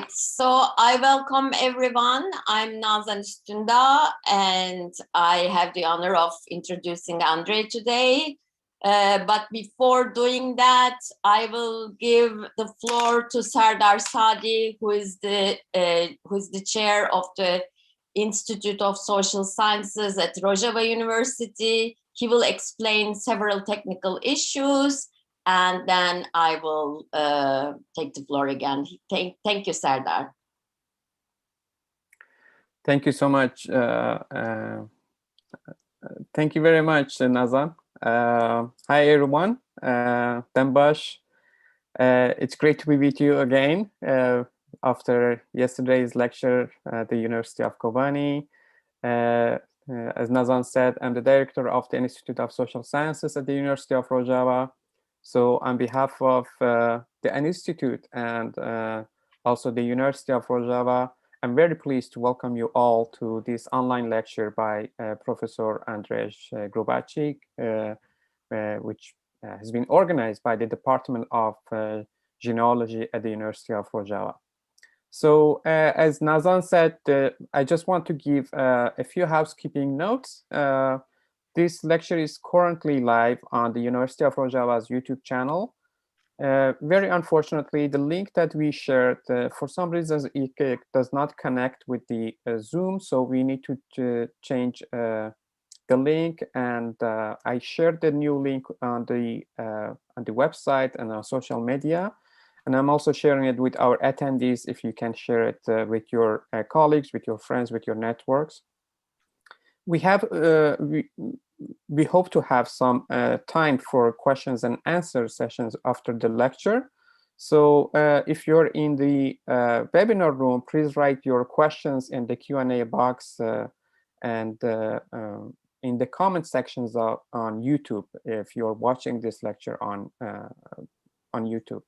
So I welcome everyone. I'm Nazan Üstünda, and I have the honor of introducing Andrej today. But before doing that, I will give the floor to Serdar Sadi, who is the chair of the Institute of Social Sciences at Rojava University. He will explain several technical issues, and then I will take the floor again. Thank you, Serdar. Thank you so much. Thank you very much, Nazan. Hi, everyone. Dembash. It's great to be with you again after yesterday's lecture at the University of Kobani. As Nazan said, I'm the director of the Institute of Social Sciences at the University of Rojava. So on behalf of the Institute and also the University of Rojava, I'm very pleased to welcome you all to this online lecture by Professor Andrej Grubačić, which has been organized by the Department of Genealogy at the University of Rojava. So as Nazan said, I just want to give a few housekeeping notes. This lecture is currently live on the University of Rojava's YouTube channel. Very unfortunately, the link that we shared, for some reasons, it does not connect with the Zoom, so we need to change the link. And I shared the new link on the website and on social media. And I'm also sharing it with our attendees if you can share it with your colleagues, with your friends, with your networks. We have we hope to have some time for questions and answer sessions after the lecture. So if you're in the webinar room, please write your questions in the Q&A box and in the comment sections on YouTube if you're watching this lecture on YouTube.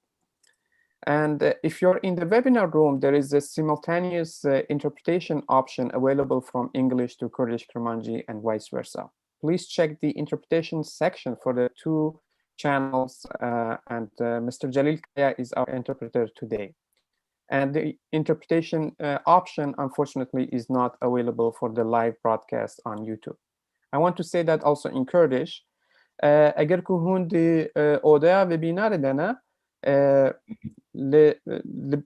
And if you're in the webinar room, there is a simultaneous interpretation option available from English to Kurdish Kurmanji and vice versa. Please check the interpretation section for the two channels, and Mr. Jalil Kaya is our interpreter today. And the interpretation option, unfortunately, is not available for the live broadcast on YouTube. I want to say that also in Kurdish. Agar ku hundi odaya webinar dana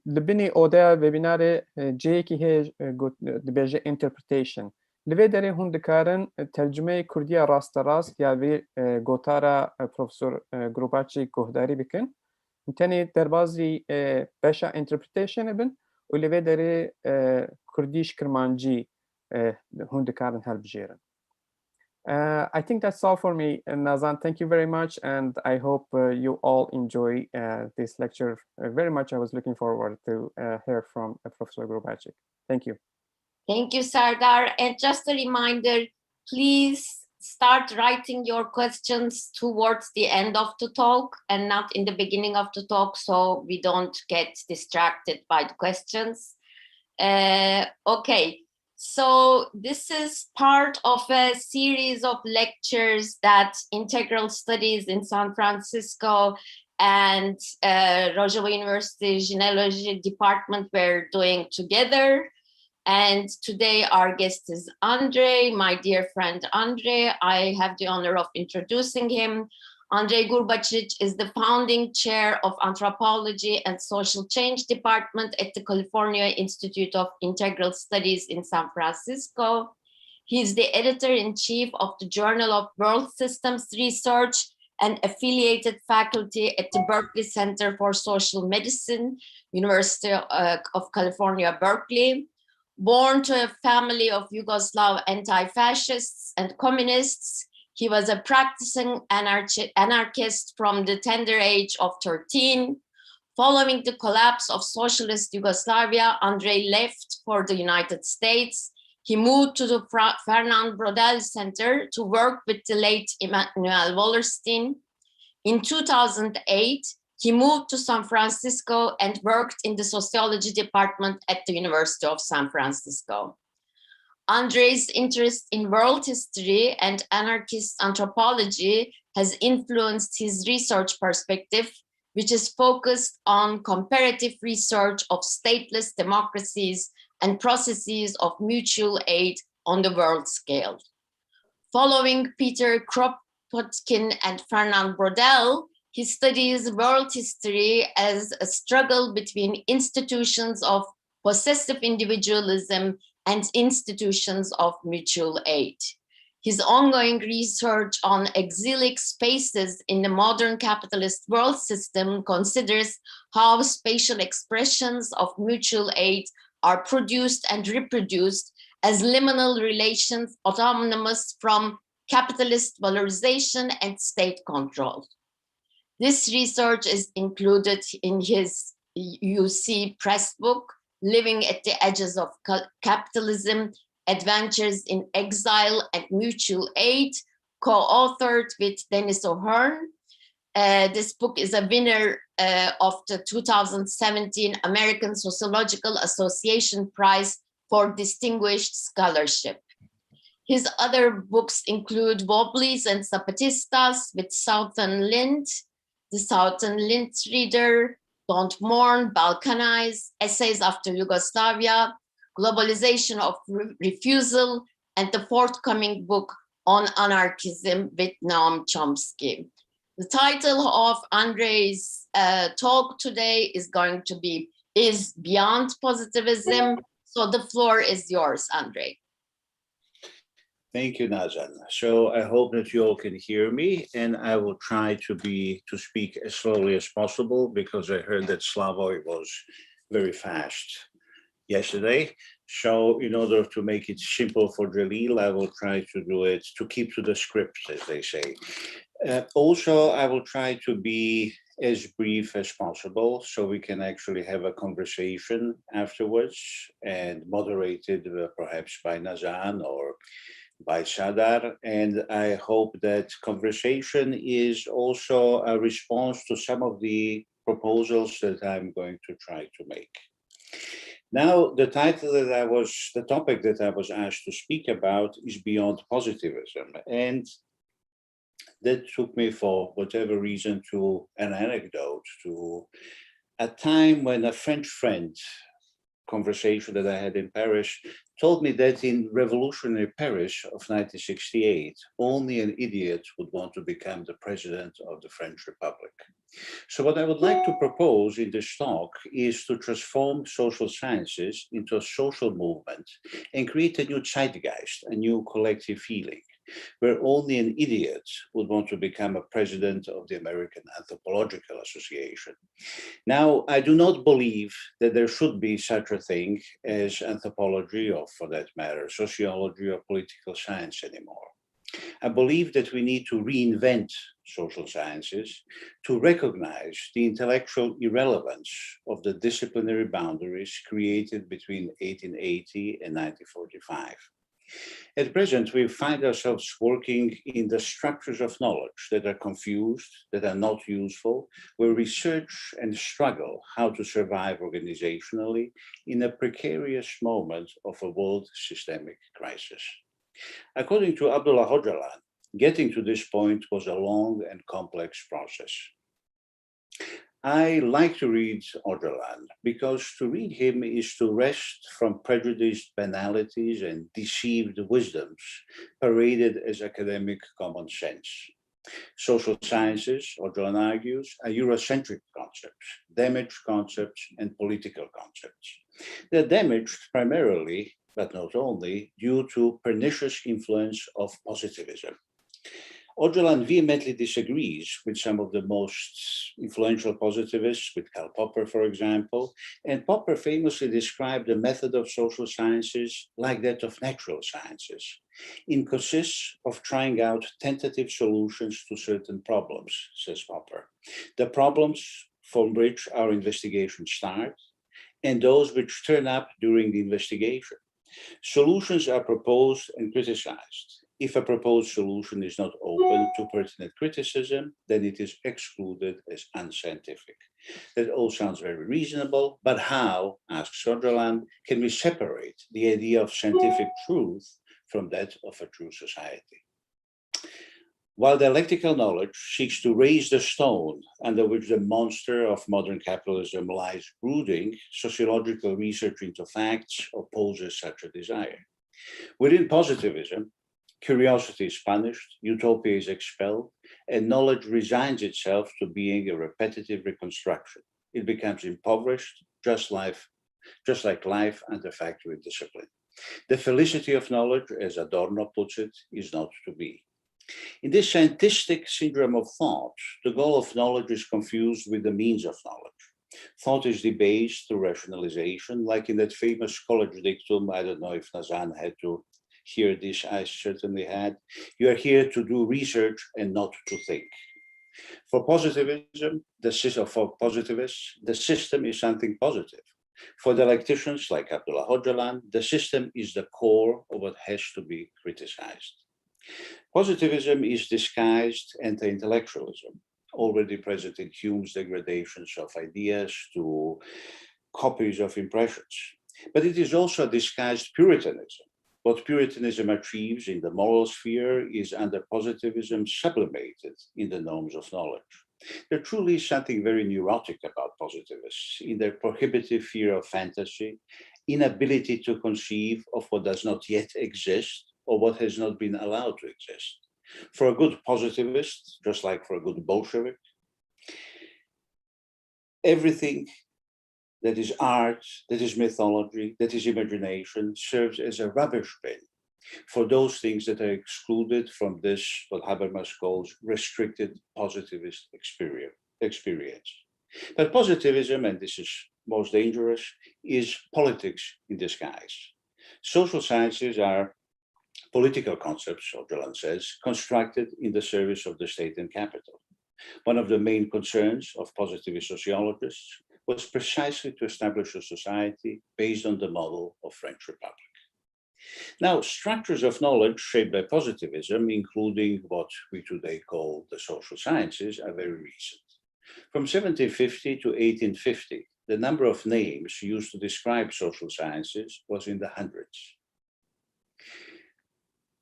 لبني أودا وبینار جی کی هج دبیجه interpretation لبی داره هند کارن ترجمه کردی راست راست یا وی گوتارا پروفسور گروباچی گهداری بکن تنی در بازی باشا interpretation بن و لبی داره کردیش کرمانجی هند کارن هل بجیرن. I think that's all for me, Nazan. Thank you very much, and I hope you all enjoy this lecture very much. I was looking forward to hear from Professor Grubačić. Thank you. Thank you, Serdar. And just a reminder, please start writing your questions towards the end of the talk and not in the beginning of the talk, so we don't get distracted by the questions. Okay. So this is part of a series of lectures that Integral Studies in San Francisco and Rojava University Genealogy Department were doing together. And today our guest is Andrej, my dear friend Andrej. I have the honor of introducing him. Andrej Grubačić is the founding chair of Anthropology and Social Change Department at the California Institute of Integral Studies in San Francisco. He is the editor-in-chief of the Journal of World Systems Research and affiliated faculty at the Berkeley Center for Social Medicine, University of California, Berkeley. Born to a family of Yugoslav anti-fascists and communists, he was a practicing anarchist from the tender age of 13. Following the collapse of socialist Yugoslavia, Andrej left for the United States. He moved to the Fernand Braudel Center to work with the late Emanuel Wallerstein. In 2008, he moved to San Francisco and worked in the sociology department at the University of San Francisco. Andrej's interest in world history and anarchist anthropology has influenced his research perspective, which is focused on comparative research of stateless democracies and processes of mutual aid on the world scale. Following Peter Kropotkin and Fernand Braudel, he studies world history as a struggle between institutions of possessive individualism and institutions of mutual aid. His ongoing research on exilic spaces in the modern capitalist world system considers how spatial expressions of mutual aid are produced and reproduced as liminal relations autonomous from capitalist valorization and state control. This research is included in his UC Press book, Living at the Edges of Capitalism, Adventures in Exile and Mutual Aid, co-authored with Dennis O'Hearn. This book is a winner of the 2017 American Sociological Association Prize for Distinguished Scholarship. His other books include Wobblies and Zapatistas with Southern Lind, The Southern Lind Reader, Don't Mourn, Balkanize, Essays After Yugoslavia, Globalization of Refusal, and the forthcoming book on anarchism with Noam Chomsky. The title of Andrej's talk today is going to be Beyond Positivism. So the floor is yours, Andrej. Thank you, Nazan. So I hope that you all can hear me, and I will try to speak as slowly as possible because I heard that Slavoj was very fast yesterday. So in order to make it simple for Jalil, I will try to do it, to keep to the script, as they say. Also, I will try to be as brief as possible so we can actually have a conversation afterwards and moderated perhaps by Nazan or by Sadar. And I hope that conversation is also a response to some of the proposals that I'm going to try to make. Now, the topic that I was asked to speak about is Beyond Positivism. And that took me, for whatever reason, to an anecdote, to a time when a French friend, conversation that I had in Paris, told me that in revolutionary Paris of 1968, only an idiot would want to become the president of the French Republic. So what I would like to propose in this talk is to transform social sciences into a social movement and create a new zeitgeist, a new collective feeling, where only an idiot would want to become a president of the American Anthropological Association. Now, I do not believe that there should be such a thing as anthropology, or for that matter, sociology or political science anymore. I believe that we need to reinvent social sciences to recognize the intellectual irrelevance of the disciplinary boundaries created between 1880 and 1945. At present, we find ourselves working in the structures of knowledge that are confused, that are not useful, where we search and struggle how to survive organizationally in a precarious moment of a world systemic crisis. According to Abdullah Öcalan, getting to this point was a long and complex process. I like to read Öcalan because to read him is to rest from prejudiced banalities and deceived wisdoms paraded as academic common sense. Social sciences, Öcalan argues, are Eurocentric concepts, damaged concepts, and political concepts. They're damaged primarily, but not only, due to pernicious influence of positivism. Öcalan vehemently disagrees with some of the most influential positivists, with Karl Popper, for example, and Popper famously described the method of social sciences like that of natural sciences. It consists of trying out tentative solutions to certain problems, says Popper. The problems from which our investigation starts, and those which turn up during the investigation. Solutions are proposed and criticized. If a proposed solution is not open to pertinent criticism, then it is excluded as unscientific. That all sounds very reasonable, but how, asks Öcalan, can we separate the idea of scientific truth from that of a true society? While dialectical knowledge seeks to raise the stone under which the monster of modern capitalism lies brooding, sociological research into facts opposes such a desire. Within positivism, curiosity is punished, utopia is expelled, and knowledge resigns itself to being a repetitive reconstruction. It becomes impoverished, just like life under factory discipline. The felicity of knowledge, as Adorno puts it, is not to be. In this scientistic syndrome of thought, the goal of knowledge is confused with the means of knowledge. Thought is debased through rationalization, like in that famous college dictum. I don't know if Nazan had to hear this, I certainly had. You are here to do research and not to think. For positivism, for positivists, the system is something positive. For dialecticians like Abdullah Hocalan, the system is the core of what has to be criticized. Positivism is disguised anti-intellectualism, already present in Hume's degradations of ideas to copies of impressions. But it is also a disguised Puritanism. What Puritanism achieves in the moral sphere is under positivism sublimated in the norms of knowledge. There truly is something very neurotic about positivists in their prohibitive fear of fantasy, inability to conceive of what does not yet exist or what has not been allowed to exist. For a good positivist, just like for a good Bolshevik, everything that is art, that is mythology, that is imagination, serves as a rubbish bin for those things that are excluded from this, what Habermas calls restricted positivist experience. But positivism, and this is most dangerous, is politics in disguise. Social sciences are political concepts, Hocalan says, constructed in the service of the state and capital. One of the main concerns of positivist sociologists was precisely to establish a society based on the model of French Republic. Now, structures of knowledge shaped by positivism, including what we today call the social sciences, are very recent. From 1750 to 1850, the number of names used to describe social sciences was in the hundreds.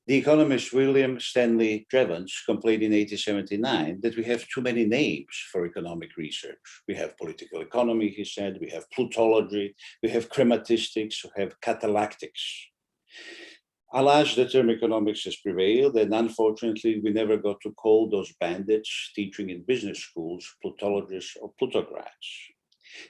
The economist William Stanley Jevons complained in 1879 that we have too many names for economic research. We have political economy, he said, we have plutology, we have chrematistics, we have catalactics. Alas, the term economics has prevailed, and unfortunately, we never got to call those bandits teaching in business schools plutologists or plutocrats.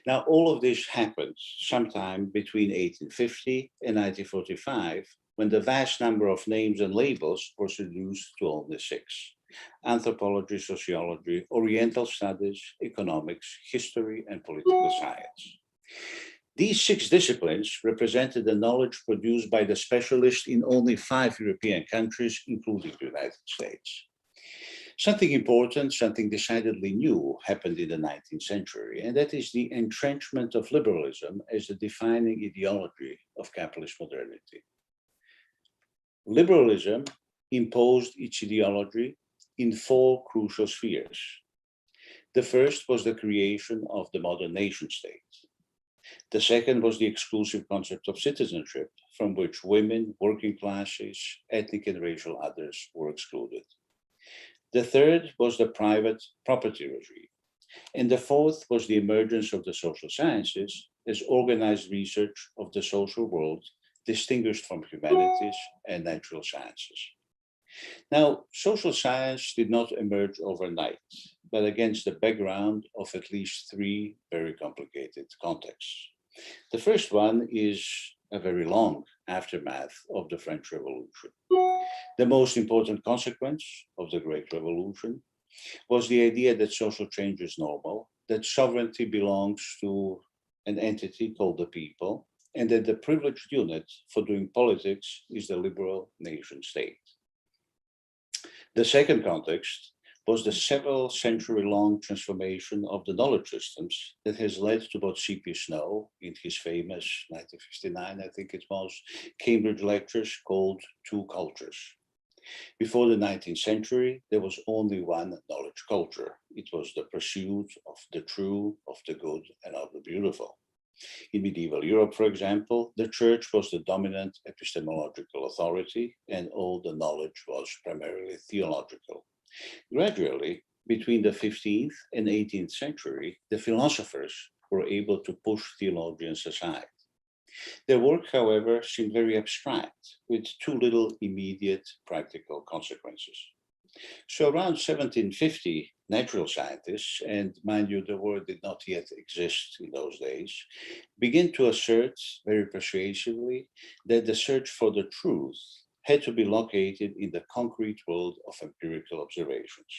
Now, all of this happened sometime between 1850 and 1945, when the vast number of names and labels was reduced to only 6: anthropology, sociology, Oriental studies, economics, history, and political science. These 6 disciplines represented the knowledge produced by the specialists in only 5 European countries, including the United States. Something important, something decidedly new happened in the 19th century, and that is the entrenchment of liberalism as the defining ideology of capitalist modernity. Liberalism imposed its ideology in 4 crucial spheres. The first was the creation of the modern nation state. The second was the exclusive concept of citizenship, from which women, working classes, ethnic and racial others were excluded. The third was the private property regime. And the fourth was the emergence of the social sciences as organized research of the social world, distinguished from humanities and natural sciences. Now, social science did not emerge overnight, but against the background of at least 3 very complicated contexts. The first one is a very long aftermath of the French Revolution. The most important consequence of the Great Revolution was the idea that social change is normal, that sovereignty belongs to an entity called the people, and that the privileged unit for doing politics is the liberal nation state. The second context was the several century-long transformation of the knowledge systems that has led to what C.P. Snow, in his famous 1959, I think it was, Cambridge lectures called 2 cultures. Before the 19th century, there was only one knowledge culture. It was the pursuit of the true, of the good, and of the beautiful. In medieval Europe, for example, the church was the dominant epistemological authority, and all the knowledge was primarily theological. Gradually, between the 15th and 18th century, the philosophers were able to push theologians aside. Their work, however, seemed very abstract, with too little immediate practical consequences. So around 1750, natural scientists, and mind you, the word did not yet exist in those days, began to assert very persuasively that the search for the truth had to be located in the concrete world of empirical observations.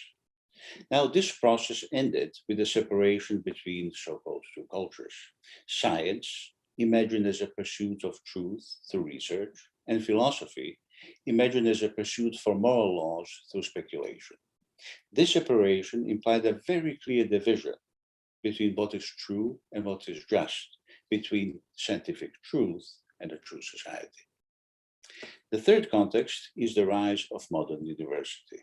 Now, this process ended with the separation between so-called two cultures: science, imagined as a pursuit of truth through research, and philosophy, imagined as a pursuit for moral laws through speculation. This separation implied a very clear division between what is true and what is just, between scientific truth and a true society. The third context is the rise of modern university.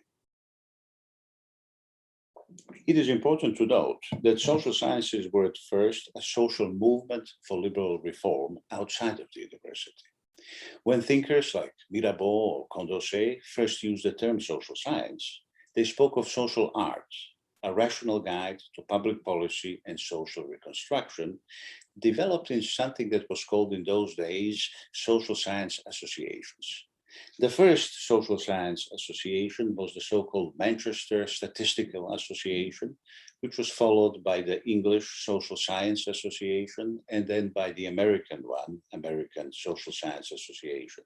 It is important to note that social sciences were at first a social movement for liberal reform outside of the university. When thinkers like Mirabeau or Condorcet first used the term social science, they spoke of social art, a rational guide to public policy and social reconstruction, developed in something that was called in those days social science associations. The first social science association was the so-called Manchester Statistical Association, which was followed by the English Social Science Association, and then by the American one, American Social Science Association.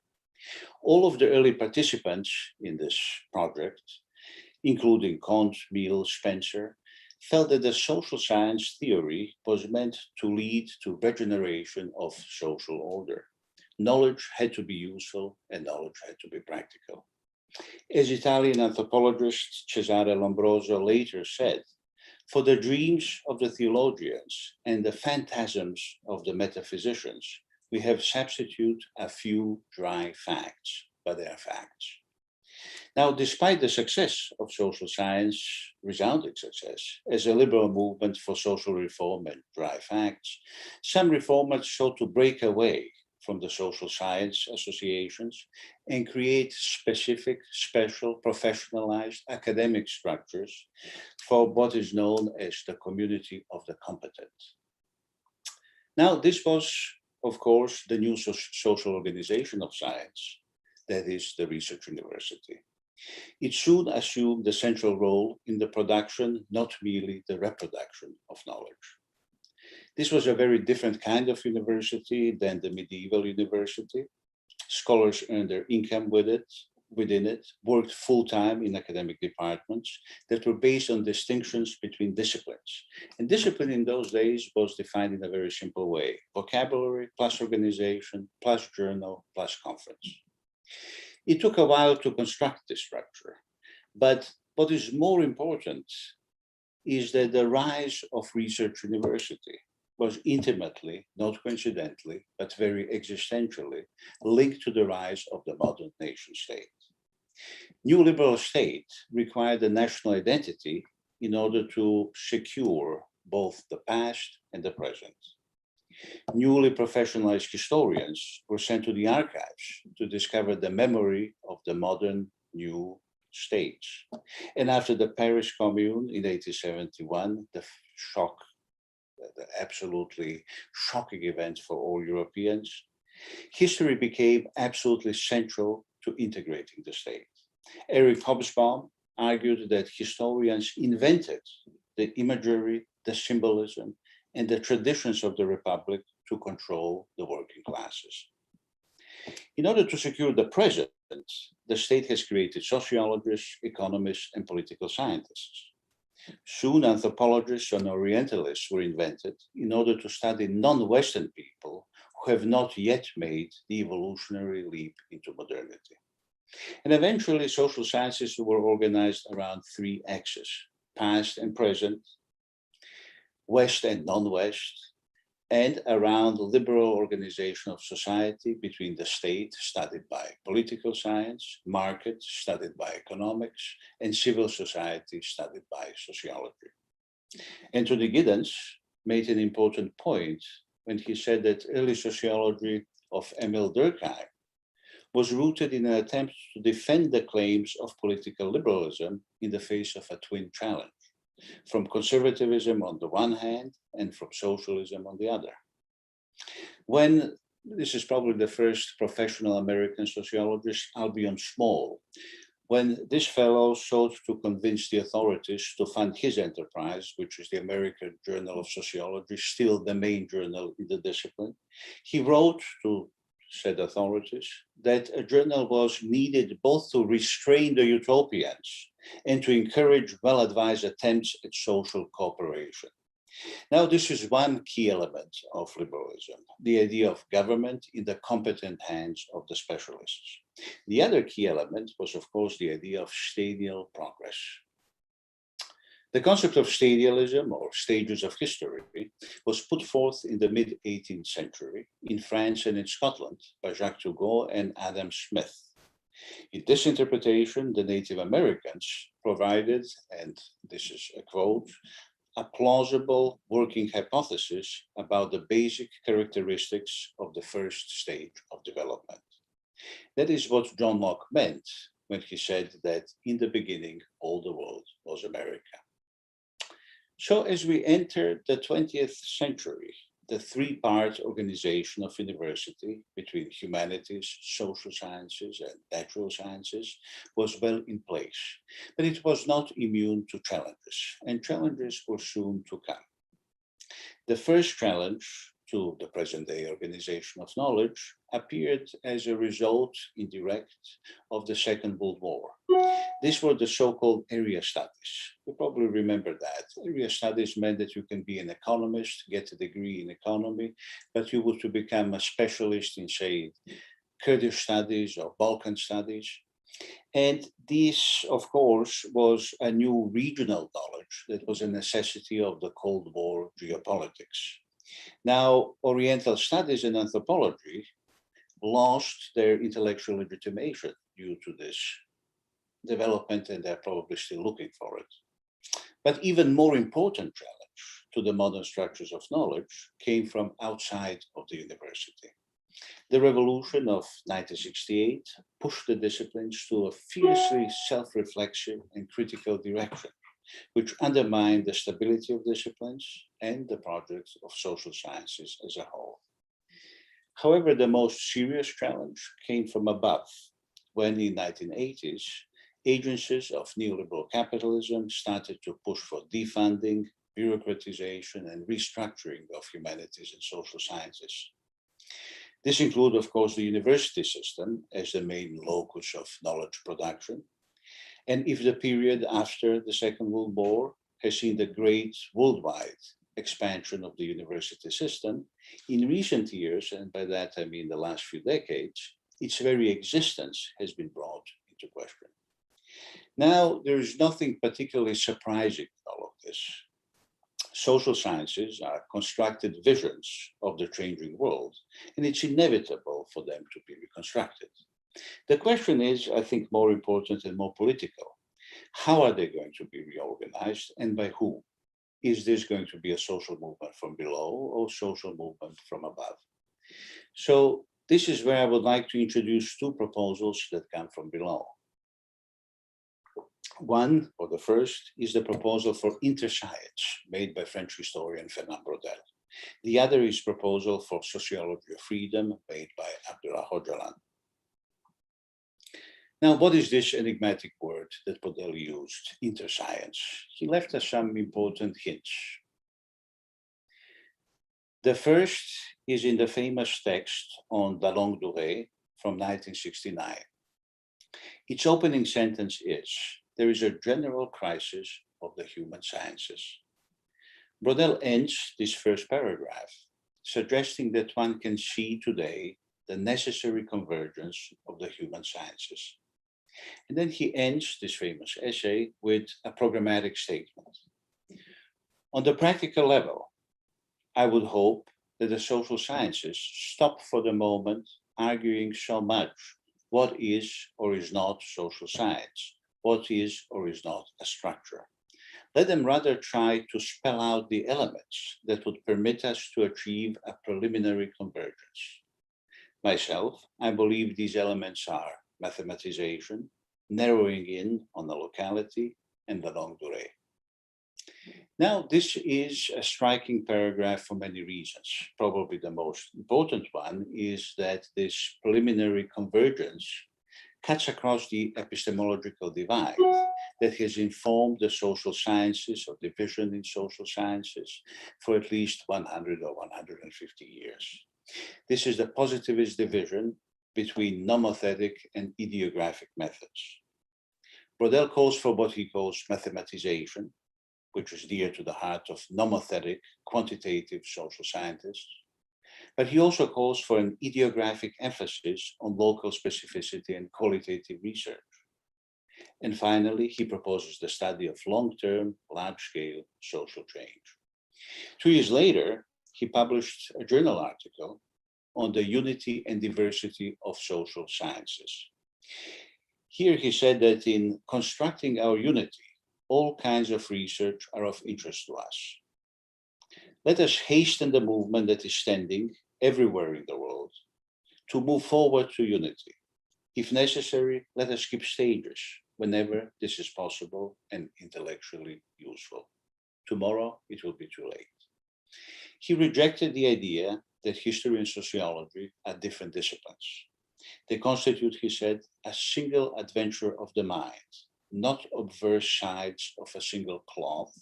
All of the early participants in this project, including Kant, Mill, Spencer, felt that the social science theory was meant to lead to regeneration of social order. Knowledge had to be useful and knowledge had to be practical. As Italian anthropologist Cesare Lombroso later said, for the dreams of the theologians and the phantasms of the metaphysicians, we have substituted a few dry facts, but they are facts. Now, despite the success of social science, resounding success, as a liberal movement for social reform and dry facts, some reformers sought to break away from the social science associations and create specific, special, professionalized academic structures for what is known as the community of the competent. Now, this was, of course, the new social organization of science, that is the research university. It soon assumed the central role in the production, not merely the reproduction of knowledge. This was a very different kind of university than the medieval university. Scholars earned their income within it, worked full-time in academic departments that were based on distinctions between disciplines. And discipline in those days was defined in a very simple way: vocabulary plus organization plus journal plus conference. It took a while to construct this structure, but what is more important is that the rise of research university was intimately, not coincidentally, but very existentially linked to the rise of the modern nation state. New liberal state required a national identity in order to secure both the past and the present. Newly professionalized historians were sent to the archives to discover the memory of the modern new states. And after the Paris Commune in 1871, the absolutely shocking event for all Europeans, history became absolutely central to integrating the state. Eric Hobsbawm argued that historians invented the imagery, the symbolism, and the traditions of the Republic to control the working classes. In order to secure the present, the state has created sociologists, economists, and political scientists. Soon, anthropologists and Orientalists were invented in order to study non-Western people who have not yet made the evolutionary leap into modernity. And eventually, social sciences were organized around three axes: past and present, West and non-West, and around liberal organization of society between the state, studied by political science, market, studied by economics, and civil society, studied by sociology. Anthony Giddens made an important point when he said that early sociology of Emile Durkheim was rooted in an attempt to defend the claims of political liberalism in the face of a twin challenge, from conservatism on the one hand and from socialism on the other. When this is probably the first professional American sociologist, Albion Small, when this fellow sought to convince the authorities to fund his enterprise, which is the American Journal of Sociology, still the main journal in the discipline, he wrote to said authorities that a journal was needed both to restrain the utopians and to encourage well-advised attempts at social cooperation. Now, this is one key element of liberalism, the idea of government in the competent hands of the specialists. The other key element was, of course, the idea of stadial progress. The concept of stadialism, or stages of history, was put forth in the mid-18th century in France and in Scotland by Jacques Turgot and Adam Smith. In this interpretation, the Native Americans provided, and this is a quote, a plausible working hypothesis about the basic characteristics of the first stage of development. That is what John Locke meant when he said that in the beginning, all the world was America. So as we enter the 20th century, the three-part organization of university between humanities, social sciences, and natural sciences was well in place, but it was not immune to challenges, and challenges were soon to come. The first challenge to the present-day organization of knowledge appeared as a result, indirect, of the Second World War. These were the so-called area studies. You probably remember that. Area studies meant that you can be an economist, get a degree in economy, but you were to become a specialist in, say, Kurdish studies or Balkan studies. And this, of course, was a new regional knowledge that was a necessity of the Cold War geopolitics. Now, Oriental studies and anthropology lost their intellectual legitimation due to this development, and they're probably still looking for it. But even more important challenge to the modern structures of knowledge came from outside of the university. The revolution of 1968 pushed the disciplines to a fiercely self-reflexive and critical direction, which undermined the stability of disciplines and the projects of social sciences as a whole. However, the most serious challenge came from above, when in the 1980s, agencies of neoliberal capitalism started to push for defunding, bureaucratization, and restructuring of humanities and social sciences. This included, of course, the university system as the main locus of knowledge production. And if the period after the Second World War has seen the great worldwide expansion of the university system, in recent years, and by that I mean the last few decades, its very existence has been brought into question. Now, there is nothing particularly surprising in all of this. Social sciences are constructed visions of the changing world, and it's inevitable for them to be reconstructed. The question is, I think, more important and more political. How are they going to be reorganized, and by whom? Is this going to be a social movement from below or social movement from above? So this is where I would like to introduce two proposals that come from below. One, or the first, is the proposal for interscience made by French historian Fernand Braudel. The other is proposal for sociology of freedom made by Abdullah Öcalan. Now, what is this enigmatic word that Braudel used, interscience? He left us some important hints. The first is in the famous text on la longue durée from 1969. Its opening sentence is, "There is a general crisis of the human sciences." Braudel ends this first paragraph suggesting that one can see today the necessary convergence of the human sciences. And then he ends this famous essay with a programmatic statement. On the practical level, I would hope that the social sciences stop for the moment arguing so much what is or is not social science, what is or is not a structure. Let them rather try to spell out the elements that would permit us to achieve a preliminary convergence. Myself, I believe these elements are mathematization, narrowing in on the locality, and the longue durée. Now, this is a striking paragraph for many reasons. Probably the most important one is that this preliminary convergence cuts across the epistemological divide that has informed the social sciences or division in social sciences for at least 100 or 150 years. This is the positivist division between nomothetic and ideographic methods. Brodel calls for what he calls mathematization, which is dear to the heart of nomothetic, quantitative social scientists. But he also calls for an ideographic emphasis on local specificity and qualitative research. And finally, he proposes the study of long-term, large-scale social change. 2 years later, he published a journal article on the unity and diversity of social sciences. Here he said that in constructing our unity, all kinds of research are of interest to us. Let us hasten the movement that is standing everywhere in the world to move forward to unity. If necessary, let us skip stages whenever this is possible and intellectually useful. Tomorrow, it will be too late. He rejected the idea that history and sociology are different disciplines. They constitute, he said, a single adventure of the mind, not obverse sides of a single cloth,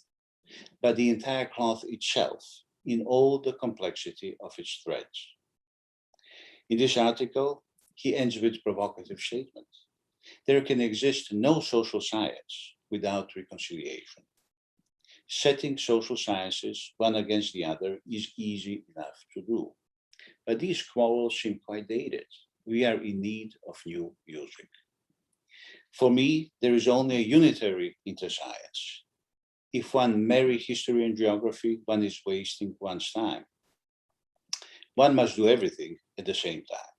but the entire cloth itself in all the complexity of its threads. In this article, he ends with provocative statement. There can exist no social science without reconciliation. Setting social sciences one against the other is easy enough to do, but these quarrels seem quite dated. We are in need of new music. For me, there is only a unitary interscience. If one marry history and geography, one is wasting one's time. One must do everything at the same time.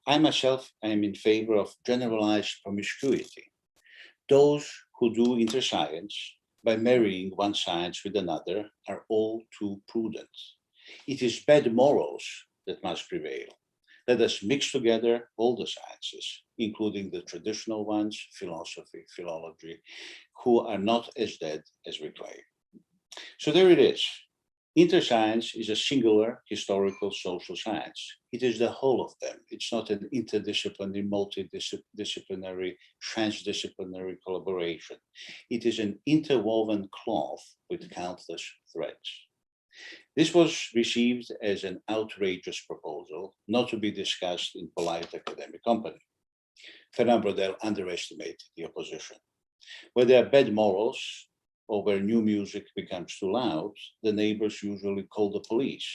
I myself am in favor of generalized promiscuity. Those who do interscience by marrying one science with another are all too prudent. It is bad morals that must prevail. Let us mix together all the sciences, including the traditional ones, philosophy, philology, who are not as dead as we claim. So there it is. Interscience is a singular historical social science. It is the whole of them. It's not an interdisciplinary, multidisciplinary, transdisciplinary collaboration. It is an interwoven cloth with countless threads. This was received as an outrageous proposal, not to be discussed in polite academic company. Fernand Brodel underestimated the opposition. Where there are bad morals, or where new music becomes too loud, the neighbors usually call the police.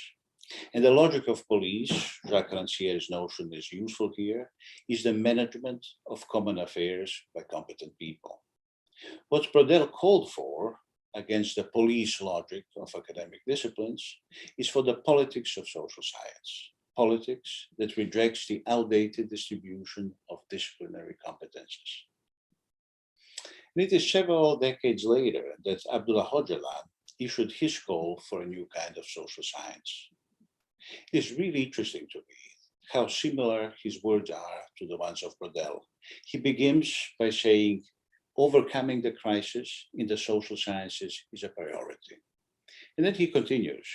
And the logic of police, Jacques Ranciere's notion is useful here, is the management of common affairs by competent people. What Brodel called for, against the police logic of academic disciplines, is for the politics of social science, politics that rejects the outdated distribution of disciplinary competences. And it is several decades later that Abdullah Öcalan issued his call for a new kind of social science. It is really interesting to me how similar his words are to the ones of Brodel. He begins by saying, overcoming the crisis in the social sciences is a priority. And then he continues,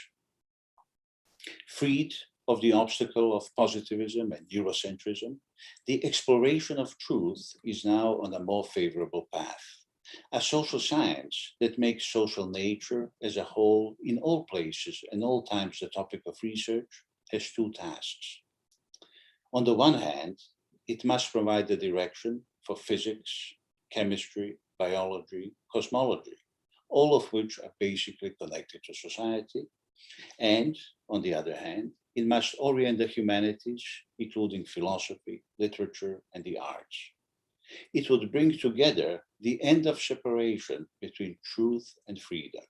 freed of the obstacle of positivism and Eurocentrism, the exploration of truth is now on a more favorable path. A social science that makes social nature as a whole in all places and all times the topic of research has two tasks. On the one hand, it must provide the direction for physics, chemistry, biology, cosmology, all of which are basically connected to society. And on the other hand, it must orient the humanities, including philosophy, literature, and the arts. It would bring together the end of separation between truth and freedom.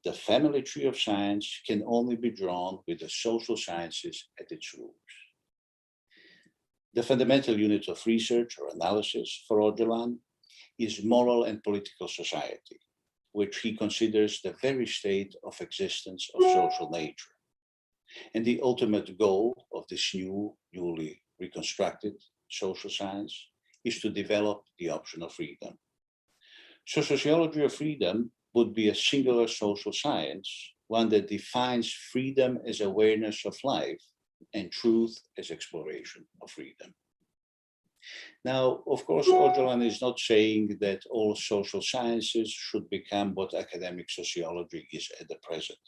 The family tree of science can only be drawn with the social sciences at its roots. The fundamental unit of research or analysis for Öcalan is moral and political society, which he considers the very state of existence of social nature. And the ultimate goal of this newly reconstructed social science is to develop the option of freedom. So sociology of freedom would be a singular social science, one that defines freedom as awareness of life and truth as exploration of freedom. Now, of course, Öcalan is not saying that all social sciences should become what academic sociology is at the present.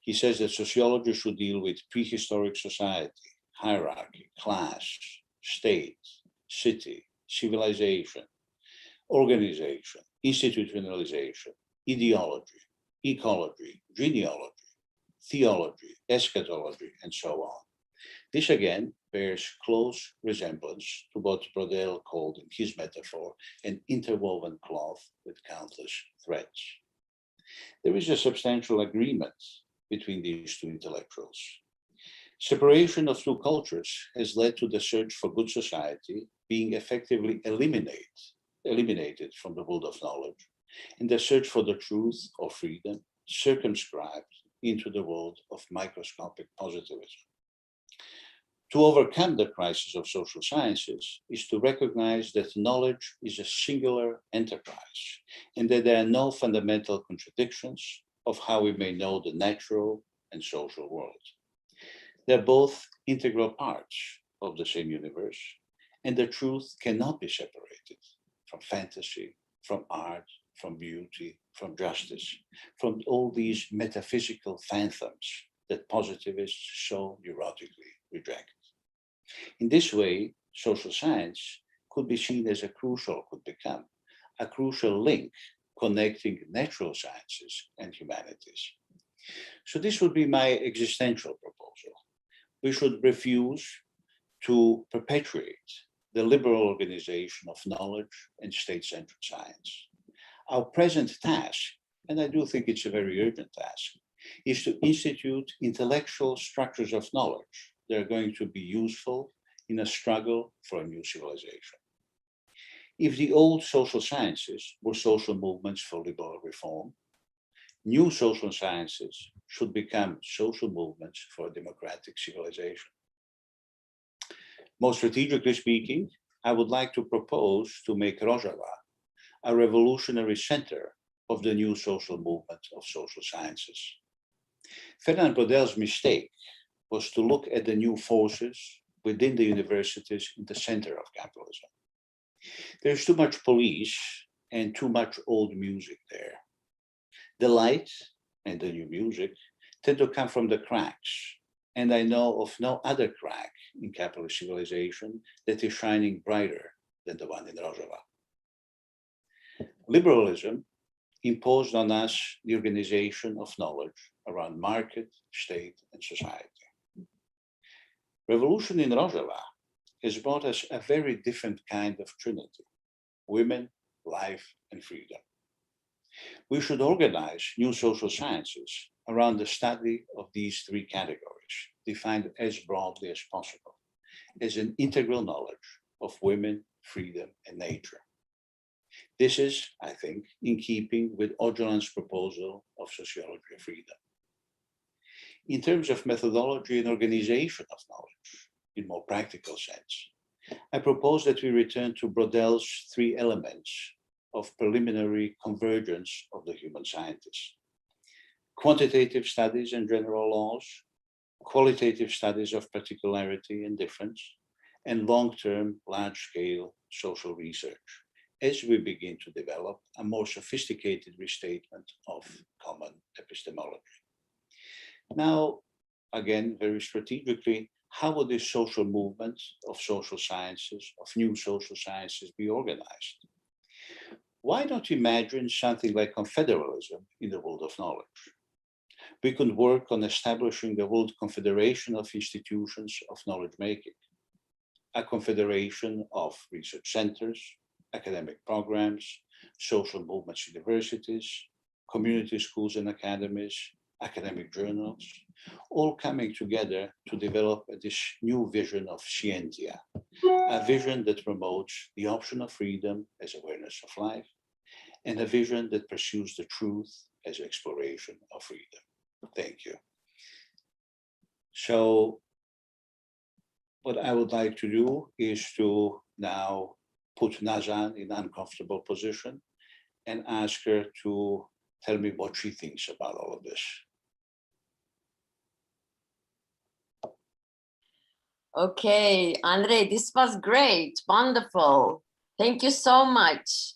He says that sociology should deal with prehistoric society, hierarchy, class, state, city, civilization, organization, institutionalization, ideology, ecology, genealogy, theology, eschatology, and so on. This again bears close resemblance to what Brodel called in his metaphor an interwoven cloth with countless threads. There is a substantial agreement between these two intellectuals. Separation of two cultures has led to the search for good society being effectively eliminated from the world of knowledge, and the search for the truth or freedom circumscribed into the world of microscopic positivism. To overcome the crisis of social sciences is to recognize that knowledge is a singular enterprise and that there are no fundamental contradictions of how we may know the natural and social world. They're both integral parts of the same universe, and the truth cannot be separated from fantasy, from art, from beauty, from justice, from all these metaphysical phantoms that positivists so neurotically reject. In this way, social science could become a crucial link connecting natural sciences and humanities. So this would be my existential proposal. We should refuse to perpetuate the liberal organization of knowledge and state-centered science. Our present task, and I do think it's a very urgent task, is to institute intellectual structures of knowledge that are going to be useful in a struggle for a new civilization. If the old social sciences were social movements for liberal reform, new social sciences should become social movements for a democratic civilization. Most strategically speaking, I would like to propose to make Rojava a revolutionary center of the new social movement of social sciences. Ferdinand Brodel's mistake was to look at the new forces within the universities in the center of capitalism. There's too much police and too much old music there. The light and the new music tend to come from the cracks, and I know of no other crack in capitalist civilization that is shining brighter than the one in Rojava. Liberalism imposed on us the organization of knowledge around market, state, and society. Revolution in Rojava has brought us a very different kind of trinity: women, life, and freedom. We should organize new social sciences around the study of these three categories, defined as broadly as possible, as an integral knowledge of women, freedom, and nature. This is, I think, in keeping with Öcalan's proposal of sociology of freedom. In terms of methodology and organization of knowledge, in more practical sense, I propose that we return to Brodel's three elements of preliminary convergence of the human scientists: quantitative studies and general laws, qualitative studies of particularity and difference, and long-term, large-scale social research, as we begin to develop a more sophisticated restatement of common epistemology. Now, again, very strategically, how would this social movement of social sciences, of new social sciences, be organized? Why not imagine something like confederalism in the world of knowledge? We could work on establishing a world confederation of institutions of knowledge making, a confederation of research centers, academic programs, social movements, universities, community schools and academies, academic journals, all coming together to develop this new vision of scientia, a vision that promotes the option of freedom as awareness of life, and a vision that pursues the truth as exploration of freedom. Thank you. So what I would like to do is to now put Nazan in an uncomfortable position and ask her to tell me what she thinks about all of this. Okay, Andrej, this was great, wonderful. Thank you so much.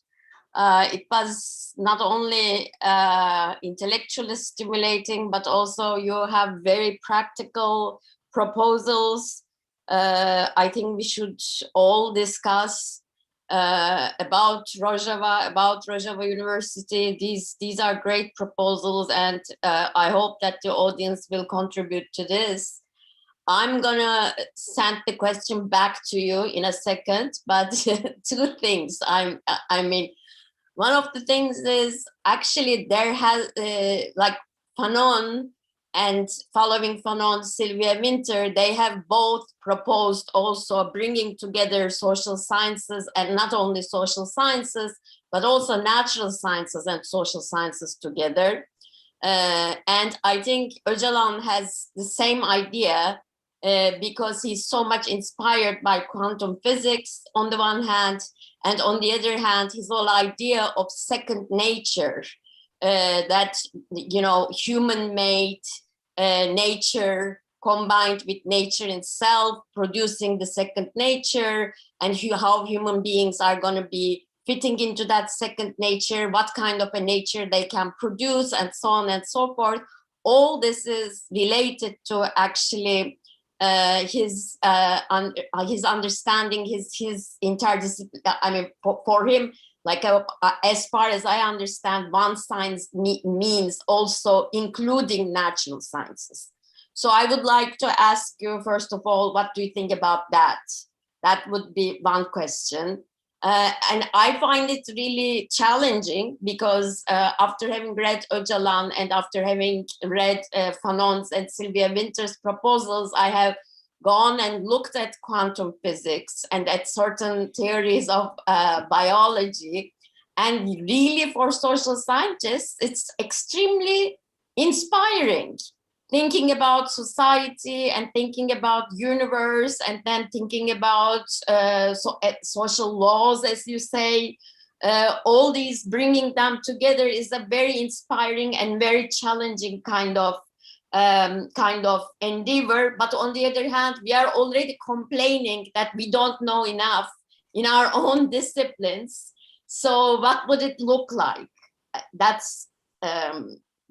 It was not only intellectually stimulating, but also you have very practical proposals. I think we should all discuss about Rojava University. These are great proposals, and I hope that the audience will contribute to this. I'm gonna send the question back to you in a second, but two things. I mean, one of the things is actually there has like Fanon and following Fanon, Sylvia Winter, they have both proposed also bringing together social sciences, and not only social sciences, but also natural sciences and social sciences together. And I think Öcalan has the same idea because he's so much inspired by quantum physics on the one hand, and on the other hand, his whole idea of second nature, that, you know, human-made nature combined with nature itself, producing the second nature, and how human beings are going to be fitting into that second nature, what kind of a nature they can produce, and so on and so forth. All this is related to actually his understanding, his interdisciplinary. I mean, for him, like as far as I understand, one science means also including natural sciences. So I would like to ask you, first of all, what do you think about that? That would be one question. And I find it really challenging because after having read Öcalan and after having read Fanon's and Sylvia Winter's proposals, I have gone and looked at quantum physics and at certain theories of biology. And really, for social scientists, it's extremely inspiring. Thinking about society and thinking about universe, and then thinking about social laws, as you say, all these, bringing them together is a very inspiring and very challenging kind of endeavor. But on the other hand, we are already complaining that we don't know enough in our own disciplines. So what would it look like? That's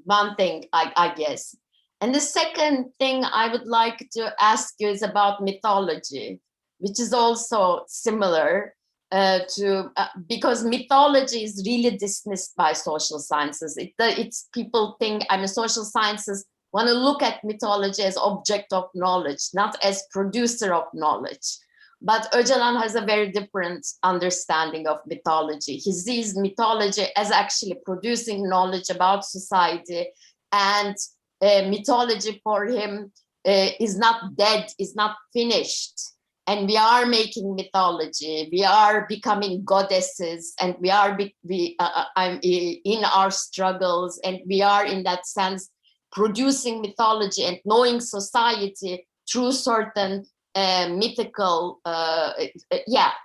one thing, I guess. And the second thing I would like to ask you is about mythology, which is also similar because mythology is really dismissed by social sciences. It's people think, I mean, social sciences want to look at mythology as object of knowledge, not as producer of knowledge. But Öcalan has a very different understanding of mythology. He sees mythology as actually producing knowledge about society, and mythology for him is not dead, is not finished. And we are making mythology, we are becoming goddesses, and we are in our struggles, and we are in that sense producing mythology and knowing society through certain mythical,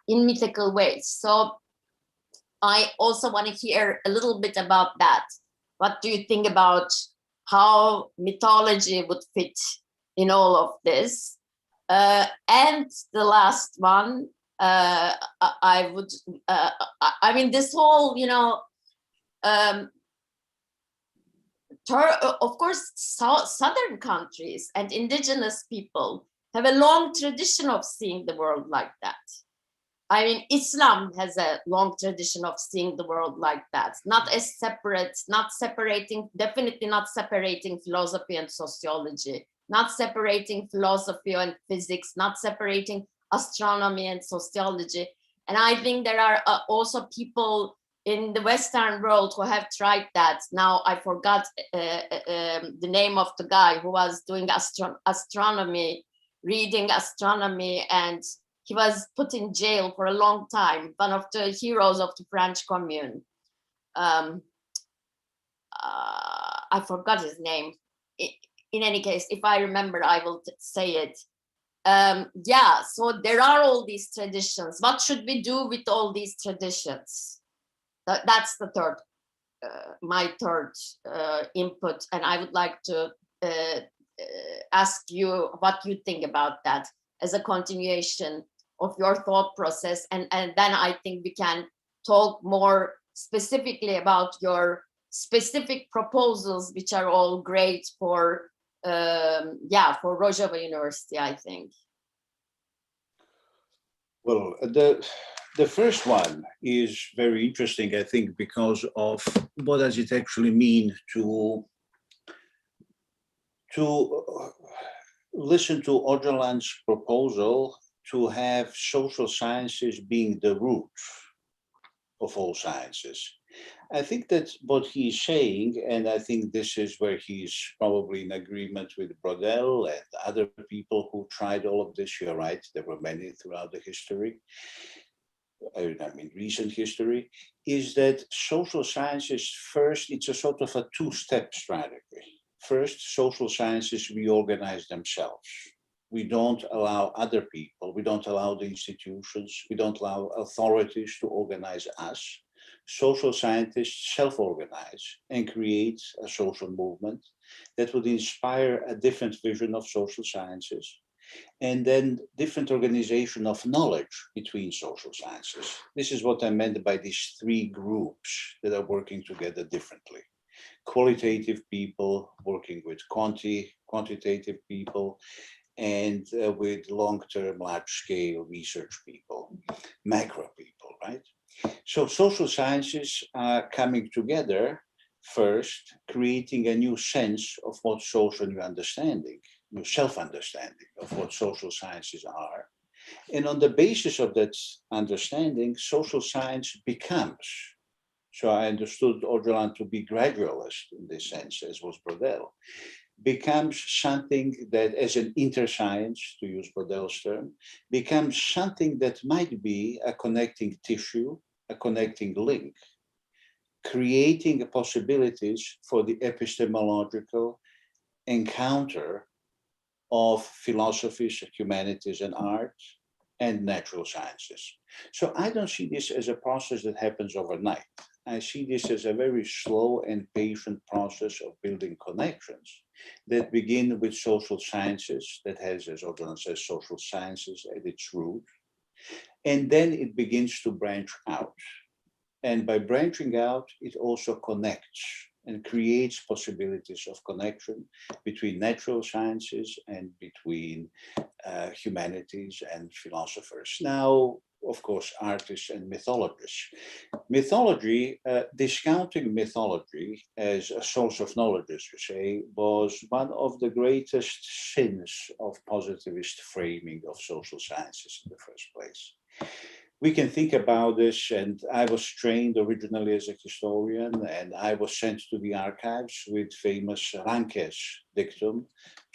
in mythical ways. So I also want to hear a little bit about that. What do you think about how mythology would fit in all of this? And the last one, I mean, this whole, you know, of course, southern countries and indigenous people have a long tradition of seeing the world like that. I mean, Islam has a long tradition of seeing the world like that, not as separate, not separating, definitely not separating philosophy and sociology, not separating philosophy and physics, not separating astronomy and sociology. And I think there are also people in the Western world who have tried that. Now I forgot the name of the guy who was doing astronomy, reading astronomy, and he was put in jail for a long time, one of the heroes of the French Commune. I forgot his name. in any case, if I remember, I will say it. Yeah, so there are all these traditions. What should we do with all these traditions? That's the third, my third input, and I would like to ask you what you think about that as a continuation of your thought process, and then I think we can talk more specifically about your specific proposals, which are all great for for Rojava University, I think. Well, the first one is very interesting, I think, because of what does it actually mean to listen to Öcalan's proposal to have social sciences being the root of all sciences. I think that's what he's saying, and I think this is where he's probably in agreement with Brodel and other people who tried all of this. You're right, there were many throughout the history, I mean recent history, is that social sciences first, it's a sort of a two-step strategy. First, social sciences reorganize themselves. We don't allow other people, we don't allow the institutions, we don't allow authorities to organize us. Social scientists self-organize and create a social movement that would inspire a different vision of social sciences, and then different organization of knowledge between social sciences. This is what I meant by these three groups that are working together differently. Qualitative people working with quantitative people, and with long-term, large-scale research people, macro people, right? So social sciences are coming together first, creating a new sense of what social new understanding, new self-understanding of what social sciences are. And on the basis of that understanding, social science becomes, so I understood Öcalan to be gradualist in this sense, as was Brodel, becomes something that, as an interscience, to use Brodel's term, becomes something that might be a connecting tissue, a connecting link, creating possibilities for the epistemological encounter of philosophies, humanities, and art, and natural sciences. So I don't see this as a process that happens overnight. I see this as a very slow and patient process of building connections that begin with social sciences, that has, as Öcalan says, social sciences at its root. And then it begins to branch out. And by branching out, it also connects and creates possibilities of connection between natural sciences and between humanities and philosophers. Now, of course, artists and mythologists. Mythology, discounting mythology as a source of knowledge, as you say, was one of the greatest sins of positivist framing of social sciences in the first place. We can think about this, and I was trained originally as a historian, and I was sent to the archives with famous Ranke's dictum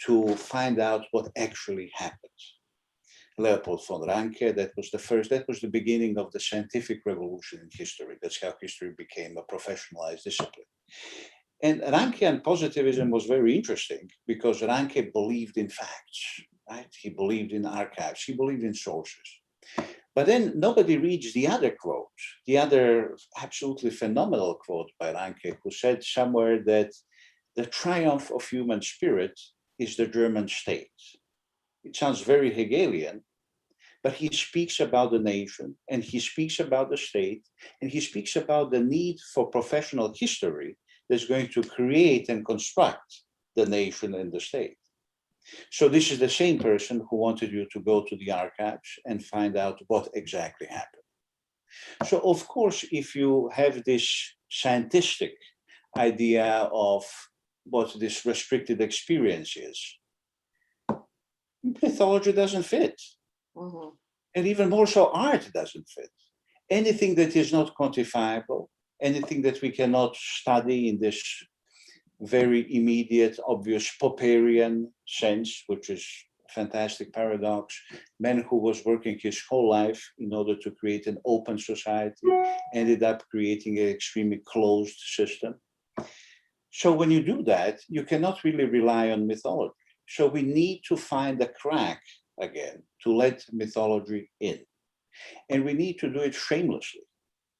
to find out what actually happened. Leopold von Ranke, that was the beginning of the scientific revolution in history. That's how history became a professionalized discipline. And Ranke and positivism was very interesting because Ranke believed in facts, right? He believed in archives, he believed in sources. But then nobody reads the other quote, the other absolutely phenomenal quote by Ranke, who said somewhere that the triumph of human spirit is the German state. It sounds very Hegelian, but he speaks about the nation, and he speaks about the state, and he speaks about the need for professional history that's going to create and construct the nation and the state. So this is the same person who wanted you to go to the archives and find out what exactly happened. So of course, if you have this scientific idea of what this restricted experience is, mythology doesn't fit. Mm-hmm. And even more so, art doesn't fit. Anything that is not quantifiable, anything that we cannot study in this very immediate, obvious Popperian sense, which is a fantastic paradox. Man who was working his whole life in order to create an open society ended up creating an extremely closed system. So when you do that, you cannot really rely on mythology. So we need to find a crack again to let mythology in. And we need to do it shamelessly.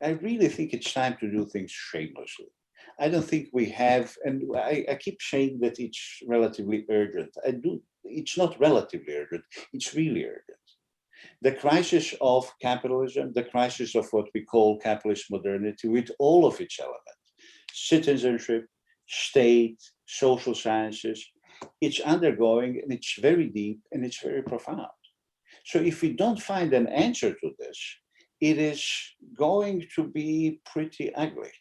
I really think it's time to do things shamelessly. I don't think we have, and I keep saying that it's relatively urgent. It's not relatively urgent, it's really urgent. The crisis of capitalism, the crisis of what we call capitalist modernity with all of its elements, citizenship, state, social sciences, it's undergoing, and it's very deep and it's very profound. So if we don't find an answer to this, it is going to be pretty ugly.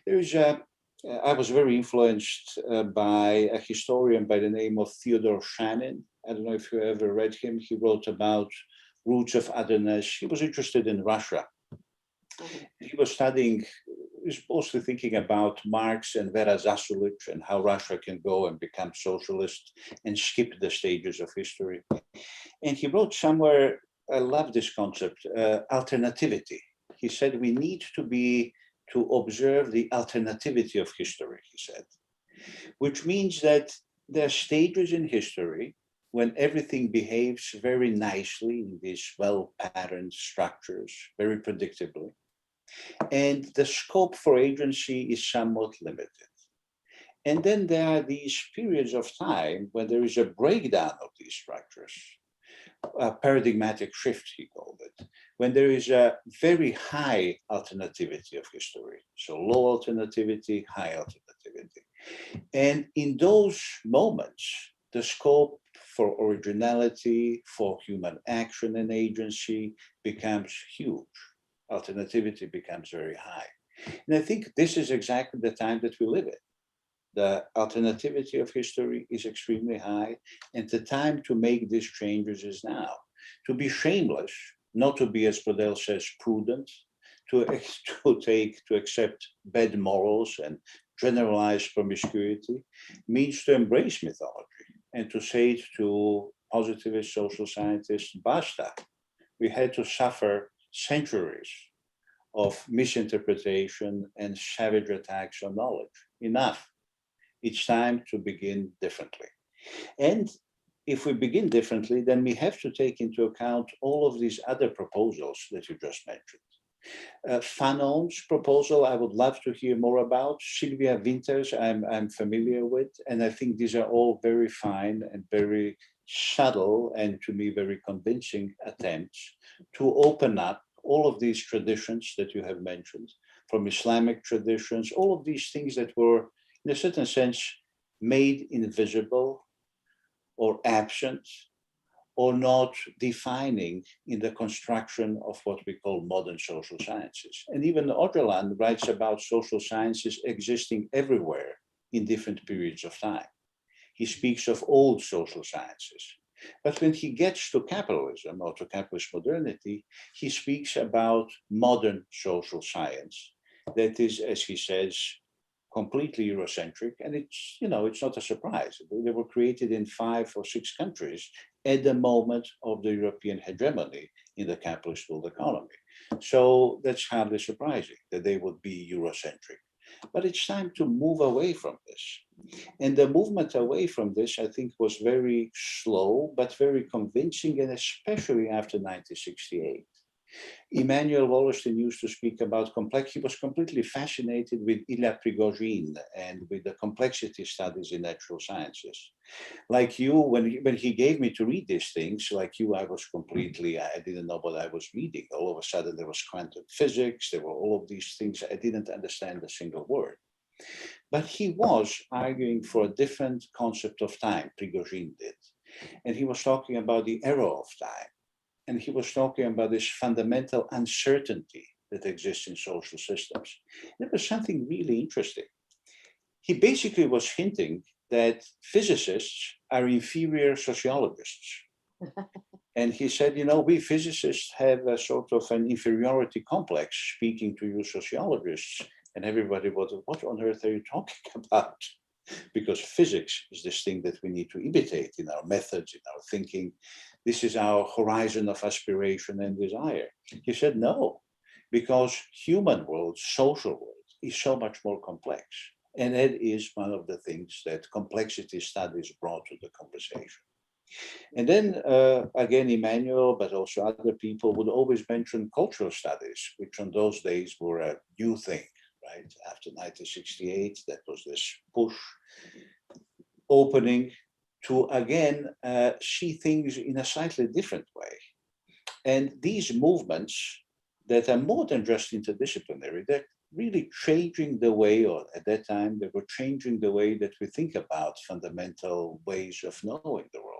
I was very influenced by a historian by the name of Theodore Shannon. I don't know if you ever read him. He wrote about roots of otherness. He was interested in Russia. He was mostly thinking about Marx and Vera Zasulich and how Russia can go and become socialist and skip the stages of history. And he wrote somewhere, I love this concept, alternativity. He said we need to observe the alternativity of history, he said, which means that there are stages in history when everything behaves very nicely in these well-patterned structures, very predictably. And the scope for agency is somewhat limited. And then there are these periods of time when there is a breakdown of these structures, a paradigmatic shift, he called it, when there is a very high alternativity of history. So low alternativity, high alternativity. And in those moments, the scope for originality, for human action and agency becomes huge. Alternativity becomes very high. And I think this is exactly the time that we live in. The alternativity of history is extremely high, and the time to make these changes is now. To be shameless, not to be, as Podell says, prudent, to accept bad morals and generalized promiscuity, means to embrace mythology and to say it to positivist social scientists, basta. We had to suffer centuries of misinterpretation and savage attacks on knowledge. Enough. It's time to begin differently. And if we begin differently, then we have to take into account all of these other proposals that you just mentioned. Fanon's proposal, I would love to hear more about. Sylvia Winter's, I'm familiar with, and I think these are all very fine and very subtle and to me very convincing attempts to open up all of these traditions that you have mentioned, from Islamic traditions, all of these things that were, in a certain sense, made invisible or absent or not defining in the construction of what we call modern social sciences. And even Öcalan writes about social sciences existing everywhere in different periods of time. He speaks of old social sciences. But when he gets to capitalism or to capitalist modernity, he speaks about modern social science that is, as he says, completely Eurocentric, and it's not a surprise. They were created in 5 or 6 countries at the moment of the European hegemony in the capitalist world economy. So that's hardly surprising that they would be Eurocentric. But it's time to move away from this. And the movement away from this, I think, was very slow, but very convincing, and especially after 1968. Immanuel Wallerstein used to speak about he was completely fascinated with Ilya Prigozhin and with the complexity studies in natural sciences. Like you, when he gave me to read these things, like you, I didn't know what I was reading. All of a sudden there was quantum physics, there were all of these things. I didn't understand a single word. But he was arguing for a different concept of time, Prigozhin did. And he was talking about the error of time. And he was talking about this fundamental uncertainty that exists in social systems. There was something really interesting. He basically was hinting that physicists are inferior sociologists. And he said, we physicists have a sort of an inferiority complex speaking to you sociologists. And everybody was, what on earth are you talking about? Because physics is this thing that we need to imitate in our methods, in our thinking. This is our horizon of aspiration and desire. He said, no, because human world, social world, is so much more complex. And that is one of the things that complexity studies brought to the conversation. And then again, Emmanuel, but also other people would always mention cultural studies, which on those days were a new thing, right? After 1968, that was this push opening to again see things in a slightly different way. And these movements that are more than just interdisciplinary, they're really changing the way, or at that time, they were changing the way that we think about fundamental ways of knowing the world.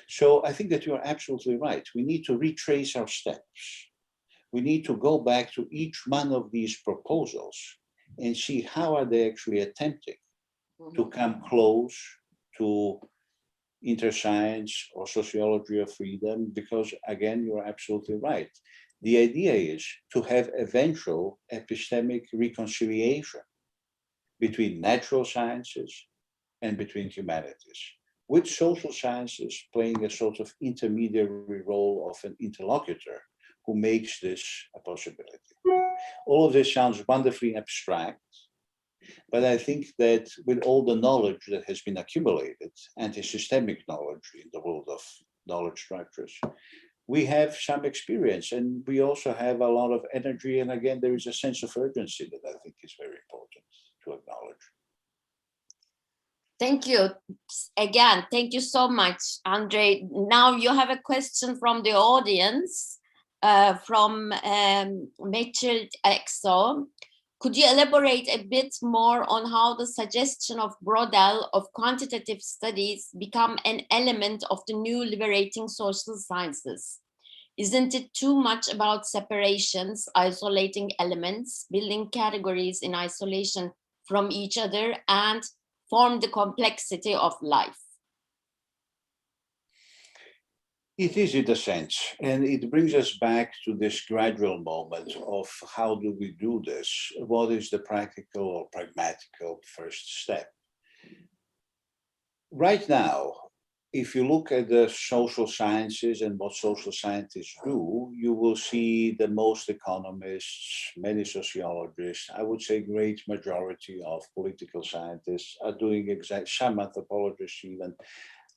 So I think that you're absolutely right. We need to retrace our steps. We need to go back to each one of these proposals and see how are they actually attempting to come close to interscience or sociology of freedom, because again, you're absolutely right. The idea is to have eventual epistemic reconciliation between natural sciences and between humanities, with social sciences playing a sort of intermediary role of an interlocutor who makes this a possibility. All of this sounds wonderfully abstract, but I think that with all the knowledge that has been accumulated, anti-systemic knowledge in the world of knowledge structures, we have some experience, and we also have a lot of energy. And again, there is a sense of urgency that I think is very important to acknowledge. Thank you. Again, thank you so much, Andrej. Now you have a question from the audience, from Metal Exo. Could you elaborate a bit more on how the suggestion of Brodel of quantitative studies become an element of the new liberating social sciences? Isn't it too much about separations, isolating elements, building categories in isolation from each other, and form the complexity of life? It is in a sense, and it brings us back to this gradual moment of how do we do this? What is the practical or pragmatical first step? Right now, if you look at the social sciences and what social scientists do, you will see the most economists, many sociologists, I would say great majority of political scientists are doing some anthropologists even,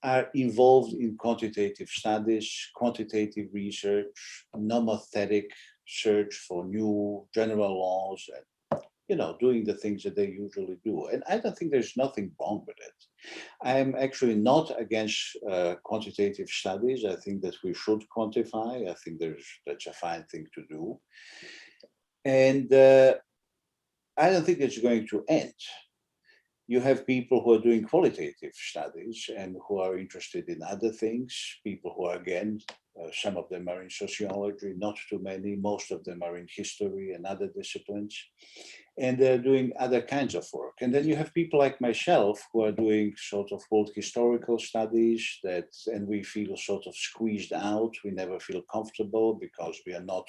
are involved in quantitative studies, quantitative research, nomothetic search for new general laws, and doing the things that they usually do. And I don't think there's nothing wrong with it. I'm actually not against quantitative studies. I think that we should quantify. I think that's a fine thing to do. And I don't think it's going to end. You have people who are doing qualitative studies and who are interested in other things, people who are, again, some of them are in sociology, not too many, most of them are in history and other disciplines, and they're doing other kinds of work. And then you have people like myself who are doing sort of world historical studies and we feel sort of squeezed out. We never feel comfortable because we are not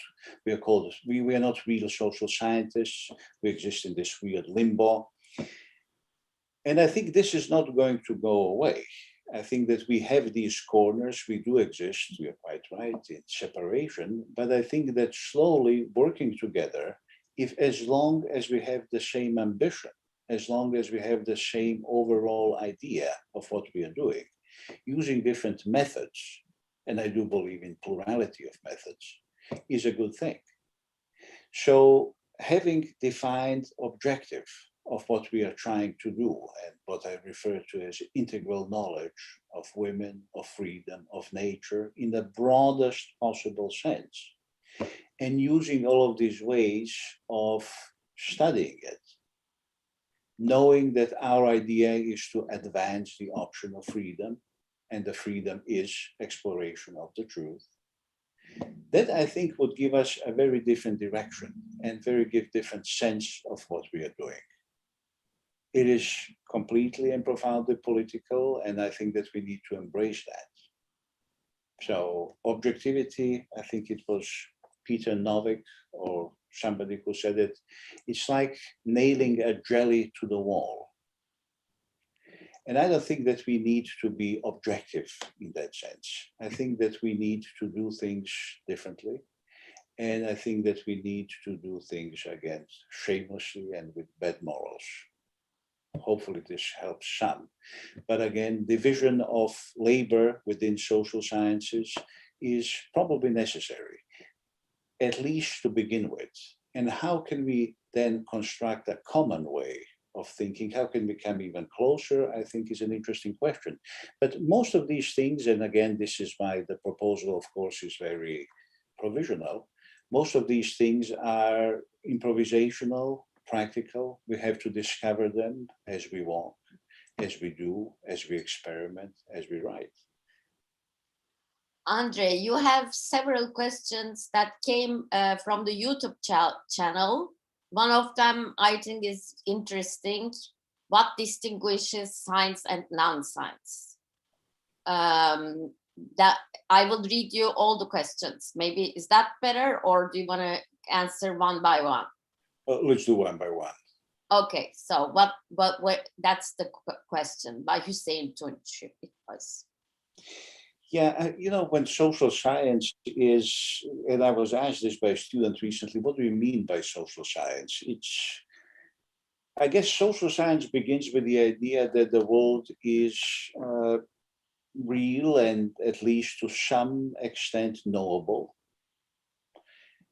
real social scientists. We exist in this weird limbo. And I think this is not going to go away. I think that we have these corners, we do exist, you're quite right, in separation, but I think that slowly working together, as long as we have the same ambition, as long as we have the same overall idea of what we are doing, using different methods, and I do believe in plurality of methods, is a good thing. So having defined objective of what we are trying to do, and what I refer to as integral knowledge of women, of freedom, of nature, in the broadest possible sense, and using all of these ways of studying it, knowing that our idea is to advance the option of freedom, and the freedom is exploration of the truth. That, I think, would give us a very different direction and give different sense of what we are doing. It is completely and profoundly political, and I think that we need to embrace that. So objectivity, I think it was Peter Novick or somebody who said it, it's like nailing a jelly to the wall. And I don't think that we need to be objective in that sense. I think that we need to do things differently. And I think that we need to do things, again, shamelessly and with bad morals. hopefully this helps some. But again, division of labor within social sciences is probably necessary, at least to begin with. And how can we then construct a common way of thinking? How can we come even closer, I think, is an interesting question. But most of these things, and again, this is why the proposal, of course, is very provisional. Most of these things are improvisational, practical. We have to discover them as we walk, as we do, as we experiment, as we write. Andrej, you have several questions that came from the YouTube channel. One of them I think is interesting. What distinguishes science and non-science? That I will read you all the questions. Maybe is that better, or do you want to answer one by one? Let's do one by one. Okay, so what that's the question by Hüseyin Tunç, it was. Yeah, you know, when social science is, and I was asked this by a student recently, what do you mean by social science? I guess social science begins with the idea that the world is real and at least to some extent knowable.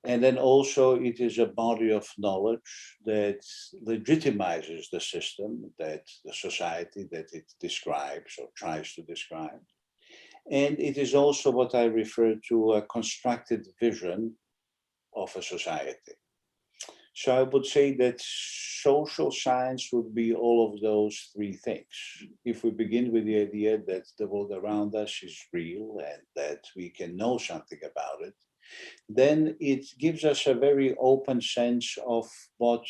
And then also it is a body of knowledge that legitimizes the system, that the society that it describes or tries to describe. And it is also what I refer to a constructed vision of a society. So I would say that social science would be all of those three things. If we begin with the idea that the world around us is real and that we can know something about it, then it gives us a very open sense of what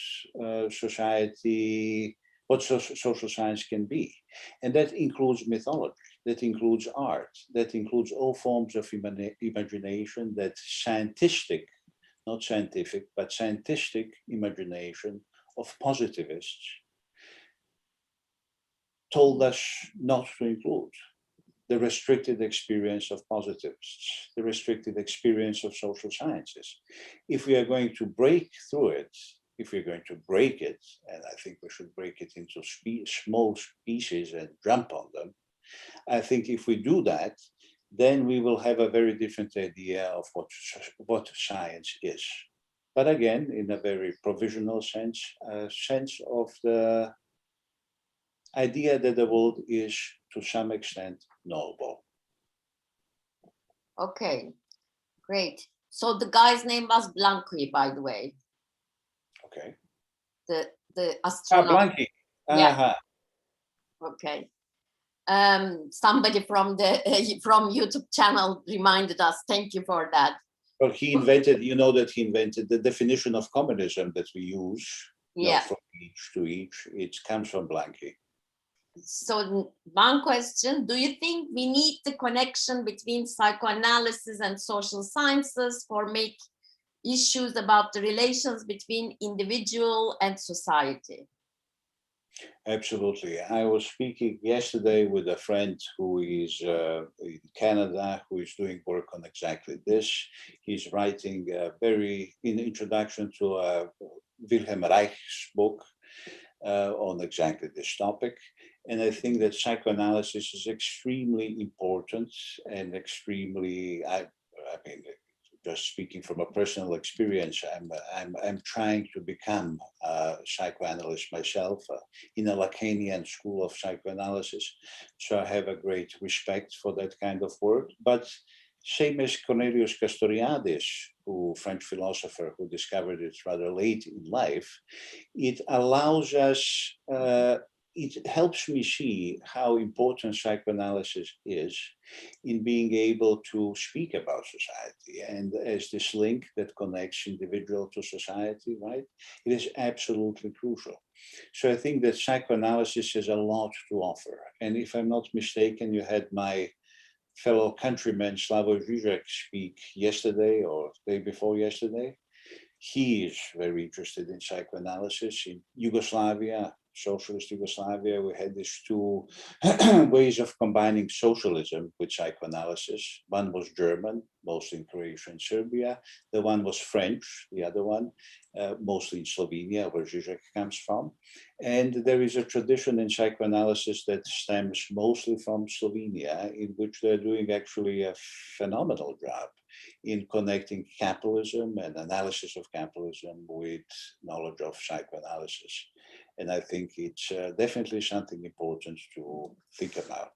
social science can be. And that includes mythology, that includes art, that includes all forms of imagination, that scientistic, not scientific, but scientistic imagination of positivists told us not to include. The restricted experience of positivists, the restricted experience of social sciences. If we are going to break through it, if we're going to break it, and I think we should break it into small pieces and jump on them, I think if we do that, then we will have a very different idea of what science is. But again, in a very provisional sense, a sense of the idea that the world is to some extent knowable. Okay, great. So the guy's name was Blanqui, by the way. Okay. The astronaut. Blanqui. Yeah. Okay. Somebody from the from YouTube channel reminded us. Thank you for that. Well, he invented, you know, that he invented the definition of communism that we use. Yeah. From each to each. It comes from Blanqui. So one question, do you think we need the connection between psychoanalysis and social sciences for make issues about the relations between individual and society? Absolutely. I was speaking yesterday with a friend who is in Canada, who is doing work on exactly this. He's writing in introduction to Wilhelm Reich's book on exactly this topic. And I think that psychoanalysis is extremely important and extremely, I mean, just speaking from a personal experience, I'm trying to become a psychoanalyst myself in a Lacanian school of psychoanalysis. So I have a great respect for that kind of work. But same as Cornelius Castoriadis, French philosopher who discovered it rather late in life, it allows us, it helps me see how important psychoanalysis is in being able to speak about society. And as this link that connects individual to society, right? It is absolutely crucial. So I think that psychoanalysis has a lot to offer. And if I'm not mistaken, you had my fellow countryman Slavoj Žižek speak yesterday or day before yesterday. He is very interested in psychoanalysis in Yugoslavia. socialist Yugoslavia, we had these two ways of combining socialism with psychoanalysis. One was German, mostly in Croatia and Serbia. The one was French, the other one, mostly in Slovenia, where Žižek comes from. And there is a tradition in psychoanalysis that stems mostly from Slovenia, in which they're doing actually a phenomenal job in connecting capitalism and analysis of capitalism with knowledge of psychoanalysis. And I think it's definitely something important to think about.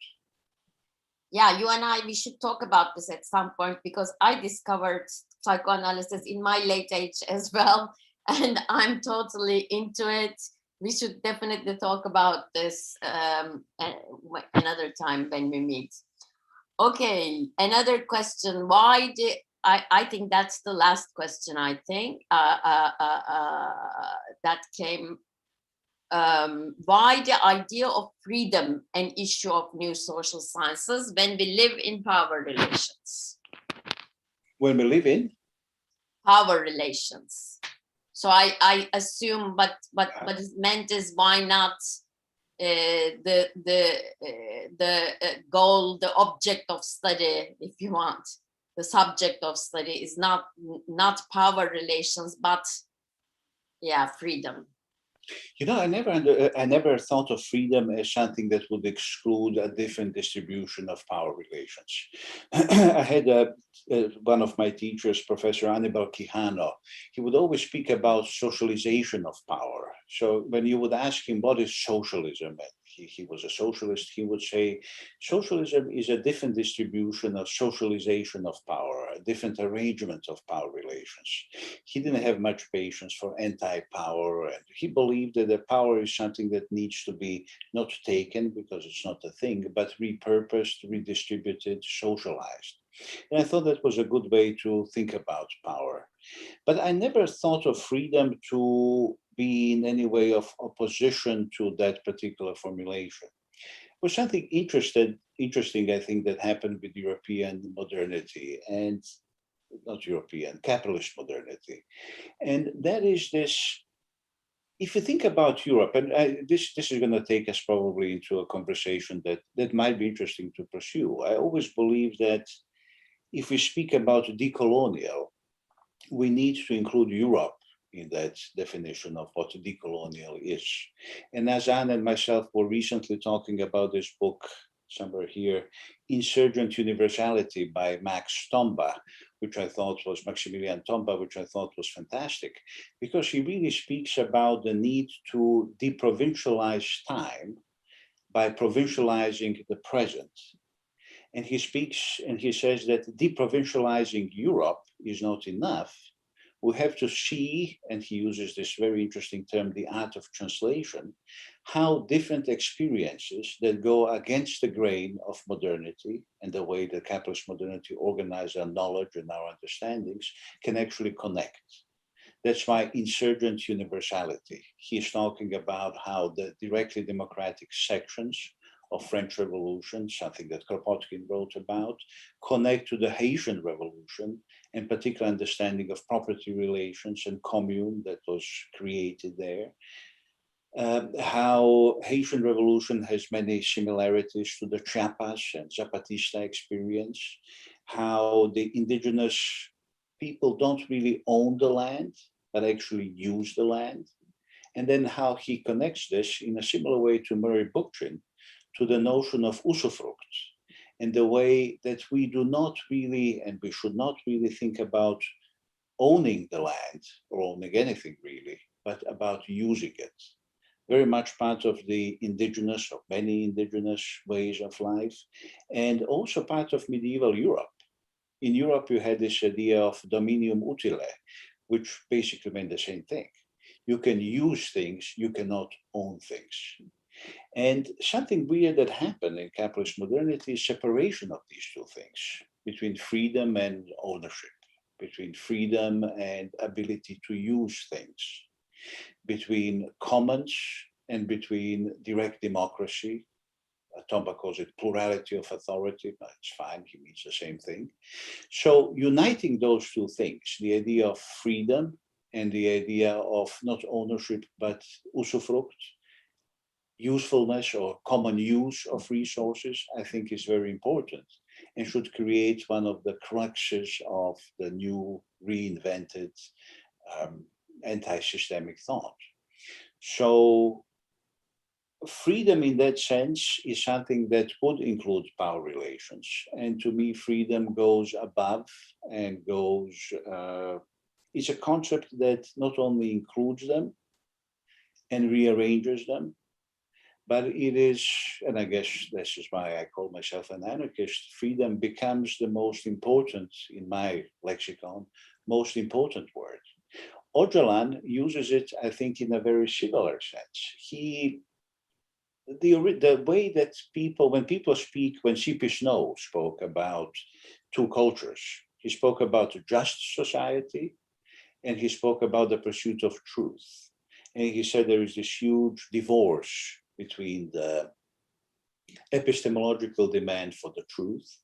Yeah, you and I, we should talk about this at some point, because I discovered psychoanalysis in my late age as well, and I'm totally into it. We should definitely talk about this another time when we meet. Okay, another question. Why did I think that's the last question, I think, that came. Why the idea of freedom an issue of new social sciences when we live in power relations? When we live in? Power relations. So I assume, but what is meant is, why not the goal, the object of study, if you want, the subject of study is not power relations, but freedom. You know, I never thought of freedom as something that would exclude a different distribution of power relations. I had one of my teachers, Professor Anibal Quijano. He would always speak about socialization of power. So when you would ask him, what is socialism? And he was a socialist. He would say, socialism is a different distribution of socialization of power, a different arrangement of power relations. He didn't have much patience for anti-power, and he believed that the power is something that needs to be not taken because it's not a thing, but repurposed, redistributed, socialized. And I thought that was a good way to think about power. But I never thought of freedom to be in any way of opposition to that particular formulation. It was something interesting, I think, that happened with European modernity, and not European, capitalist modernity. And that is this, if you think about Europe, and this is going to take us probably into a conversation that might be interesting to pursue. I always believe that if we speak about decolonial, we need to include Europe in that definition of what decolonial is. And Azan and myself were recently talking about this book, somewhere here, Insurgent Universality by Maximilian Tomba, which I thought was fantastic, because he really speaks about the need to deprovincialize time by provincializing the present. And he speaks and he says that deprovincializing Europe is not enough. We have to see, and he uses this very interesting term, the art of translation, how different experiences that go against the grain of modernity and the way that capitalist modernity organizes our knowledge and our understandings can actually connect. That's why insurgent universality. He's talking about how the directly democratic sections of French Revolution, something that Kropotkin wrote about, connect to the Haitian Revolution, and particular understanding of property relations and commune that was created there. How Haitian Revolution has many similarities to the Chiapas and Zapatista experience, how the indigenous people don't really own the land, but actually use the land. And then how he connects this in a similar way to Murray Bookchin, to the notion of usufruct, and the way that we do not really, and we should not really think about owning the land or owning anything really, but about using it. Very much part of the indigenous, or many indigenous ways of life, and also part of medieval Europe. In Europe, you had this idea of dominium utile, which basically meant the same thing. You can use things, you cannot own things. And something weird that happened in capitalist modernity is separation of these two things, between freedom and ownership, between freedom and ability to use things, between commons and between direct democracy. Tomba calls it plurality of authority, but it's fine, he means the same thing. So uniting those two things, the idea of freedom and the idea of not ownership, but usufruct, usefulness or common use of resources, I think is very important and should create one of the cruxes of the new reinvented anti-systemic thought. So freedom in that sense is something that would include power relations. And to me, freedom goes above and goes, it's a concept that not only includes them and rearranges them, but it is, and I guess this is why I call myself an anarchist, freedom becomes the most important, in my lexicon, most important word. Öcalan uses it, I think, in a very similar sense. The way that when people speak, when C.P. Snow spoke about two cultures, he spoke about a just society and he spoke about the pursuit of truth. And he said there is this huge divorce between the epistemological demand for the truth,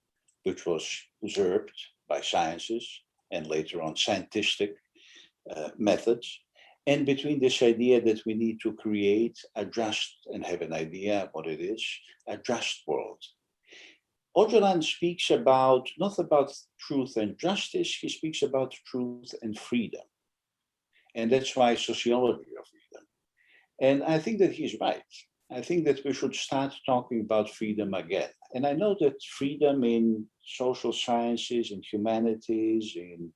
which was usurped by sciences and later on scientific methods, and between this idea that we need to create a just, and have an idea what it is, a just world. Öcalan speaks about, not about truth and justice, he speaks about truth and freedom. And that's why sociology of freedom. And I think that he's right. I think that we should start talking about freedom again. And I know that freedom in social sciences, in humanities, in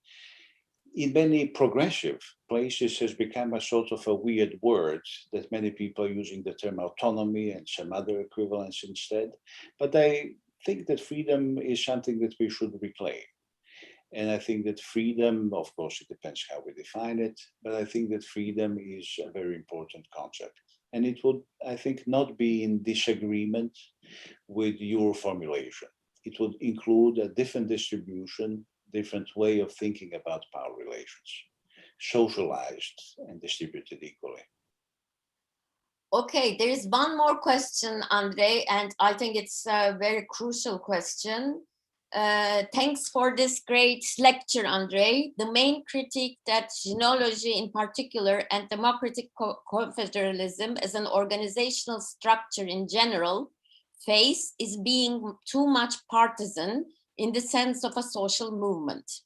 many progressive places has become a sort of a weird word that many people are using the term autonomy and some other equivalents instead. But I think that freedom is something that we should reclaim. And I think that freedom, of course, it depends how we define it, but I think that freedom is a very important concept. And it would, I think, not be in disagreement with your formulation. It would include a different distribution, different way of thinking about power relations, socialized and distributed equally. Okay, there is one more question, Andrej, and I think it's a very crucial question. Thanks for this great lecture, Andrej. The main critique that genealogy in particular and democratic confederalism as an organizational structure in general face is being too much partisan in the sense of a social movement.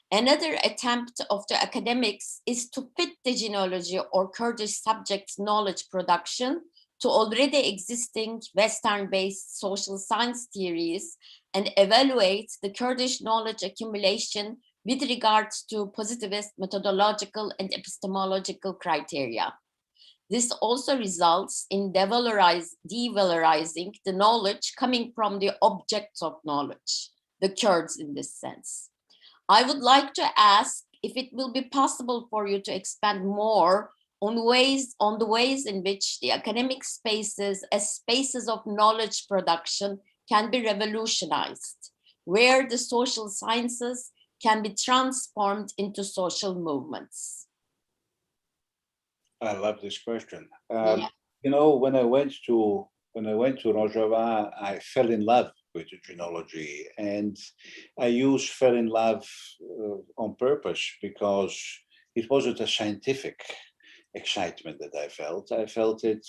Another attempt of the academics is to fit the genealogy or Kurdish subject knowledge production to already existing Western-based social science theories and evaluate the Kurdish knowledge accumulation with regards to positivist methodological and epistemological criteria. This also results in devalorizing the knowledge coming from the objects of knowledge, the Kurds in this sense. I would like to ask if it will be possible for you to expand more on the ways in which the academic spaces as spaces of knowledge production can be revolutionized, where the social sciences can be transformed into social movements. I love this question. Yeah. You know, when I went to Rojava, I fell in love with genealogy, and I fell in love on purpose because it wasn't a scientific excitement that I felt. I felt it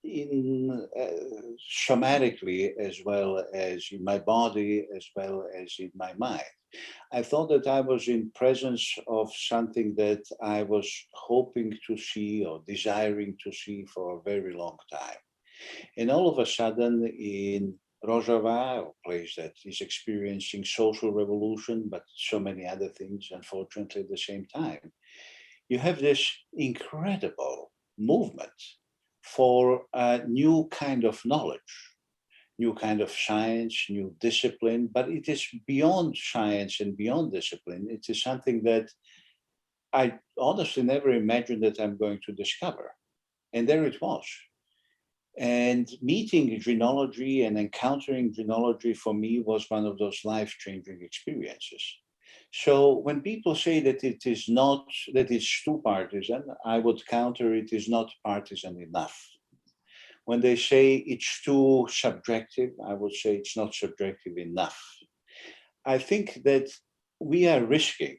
in somatically as well as in my body, as well as in my mind. I thought that I was in presence of something that I was hoping to see or desiring to see for a very long time. And all of a sudden in Rojava, a place that is experiencing social revolution, but so many other things, unfortunately, at the same time, you have this incredible movement for a new kind of knowledge, new kind of science, new discipline, but it is beyond science and beyond discipline. It is something that I honestly never imagined that I'm going to discover. And there it was. And meeting genealogy and encountering genealogy for me was one of those life-changing experiences. So when people say that it is not, that it's too partisan, I would counter it is not partisan enough. When they say it's too subjective, I would say it's not subjective enough. I think that we are risking,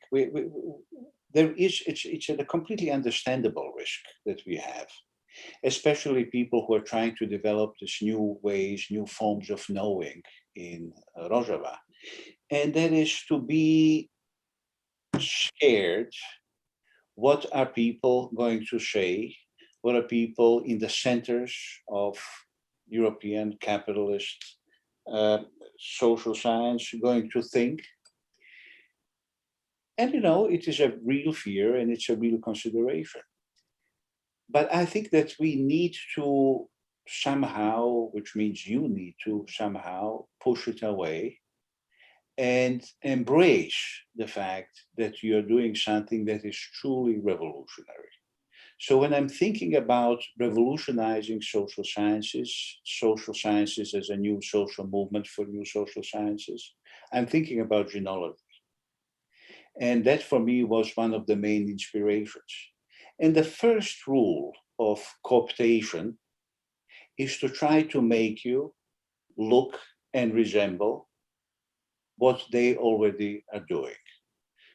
it's a completely understandable risk that we have. especially people who are trying to develop these new ways, new forms of knowing in Rojava. And that is to be scared. What are people going to say? What are people in the centers of European capitalist social science going to think? And it is a real fear and it's a real consideration. But I think that we need to somehow, which means you need to somehow push it away and embrace the fact that you're doing something that is truly revolutionary. So when I'm thinking about revolutionizing social sciences as a new social movement for new social sciences, I'm thinking about genealogy. And that for me was one of the main inspirations. And the first rule of cooptation is to try to make you look and resemble what they already are doing.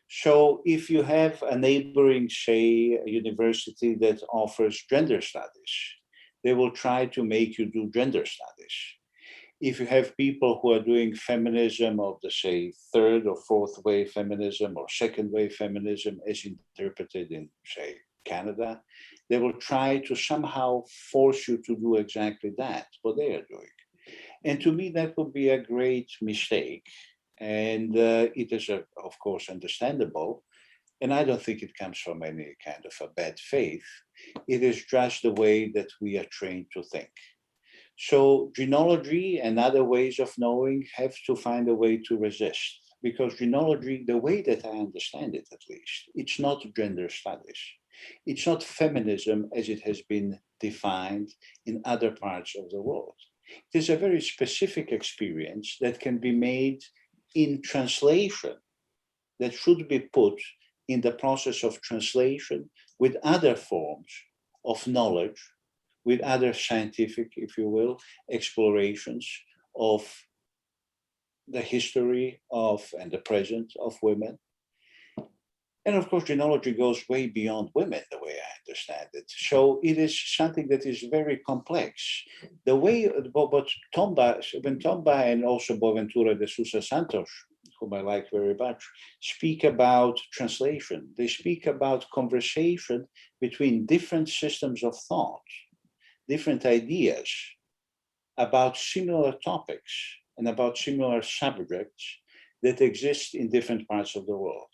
So if you have a neighboring, say, a university that offers gender studies, they will try to make you do gender studies. If you have people who are doing feminism of the, say, third or fourth wave feminism or second wave feminism as interpreted in, say, Canada, they will try to somehow force you to do exactly that, what they are doing. And to me, that would be a great mistake. And it is, of course, understandable. And I don't think it comes from any kind of a bad faith. It is just the way that we are trained to think. So genealogy and other ways of knowing have to find a way to resist. Because genealogy, the way that I understand it at least, it's not gender studies. It's not feminism as it has been defined in other parts of the world. It is a very specific experience that can be made in translation, that should be put in the process of translation with other forms of knowledge, with other scientific, if you will, explorations of the history of and the present of women. And of course, genealogy goes way beyond women, the way I understand it. So it is something that is very complex. The way what Tomba and also Boaventura de Sousa Santos, whom I like very much, speak about translation. They speak about conversation between different systems of thought, different ideas about similar topics and about similar subjects that exist in different parts of the world.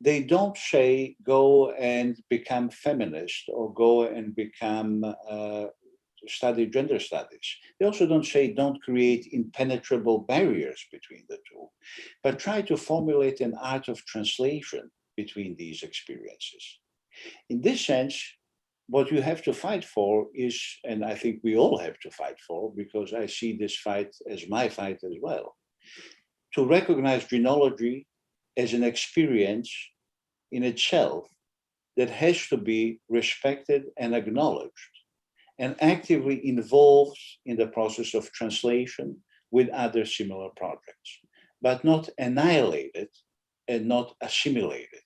They don't say go and become feminist or go and become study gender studies. They also don't say don't create impenetrable barriers between the two, but try to formulate an art of translation between these experiences. In this sense, what you have to fight for is, and I think we all have to fight for, because I see this fight as my fight as well, to recognize genealogy as an experience in itself that has to be respected and acknowledged and actively involved in the process of translation with other similar projects, but not annihilated and not assimilated.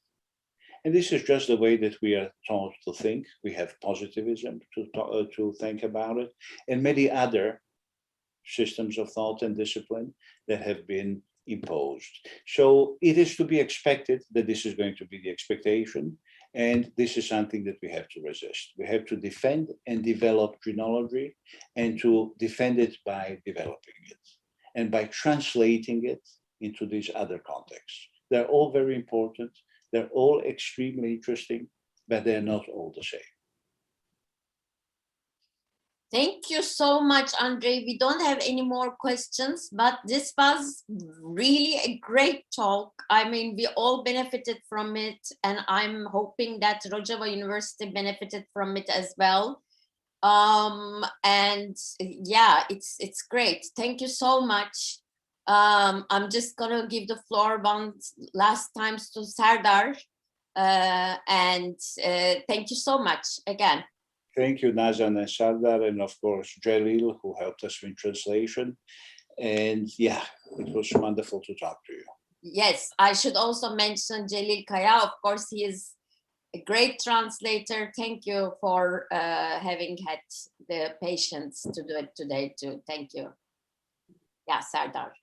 And this is just the way that we are taught to think. We have positivism to think about it, and many other systems of thought and discipline that have been imposed. So it is to be expected that this is going to be the expectation, and this is something that we have to resist. We have to defend and develop genealogy, and to defend it by developing it and by translating it into these other contexts. They're all very important. They're all extremely interesting, but they're not all the same. Thank you so much, Andrej. We don't have any more questions, but this was really a great talk. I mean, we all benefited from it, and I'm hoping that Rojava University benefited from it as well. And yeah, it's great. Thank you so much. I'm just gonna give the floor one last time to Serdar, and thank you so much again. Thank you, Nazan and Serdar, and of course, Jalil, who helped us in translation. And yeah, it was wonderful to talk to you. Yes, I should also mention Jalil Kaya. Of course, he is a great translator. Thank you for having had the patience to do it today too. Thank you. Yeah, Serdar.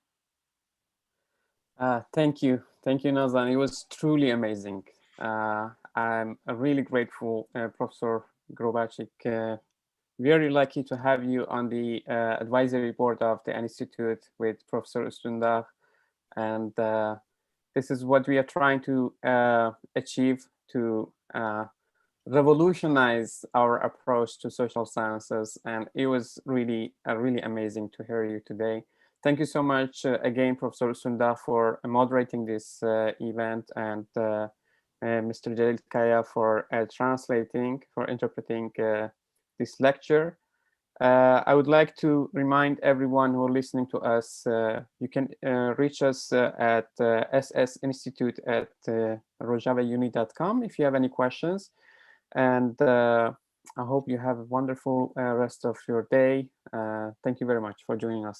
Thank you, Nazan. It was truly amazing. I'm really grateful, Professor Grubačić. Very lucky to have you on the advisory board of the Institute with Professor Üstündağ, and this is what we are trying to achieve, to revolutionize our approach to social sciences. And it was really amazing to hear you today. Thank you so much again, Professor Üstündağ, for moderating this event, and Mr. Celil Kaya for translating, for interpreting this lecture. I would like to remind everyone who are listening to us, you can reach us at ssinstitute@rojavauni.com if you have any questions. And I hope you have a wonderful rest of your day. Thank you very much for joining us.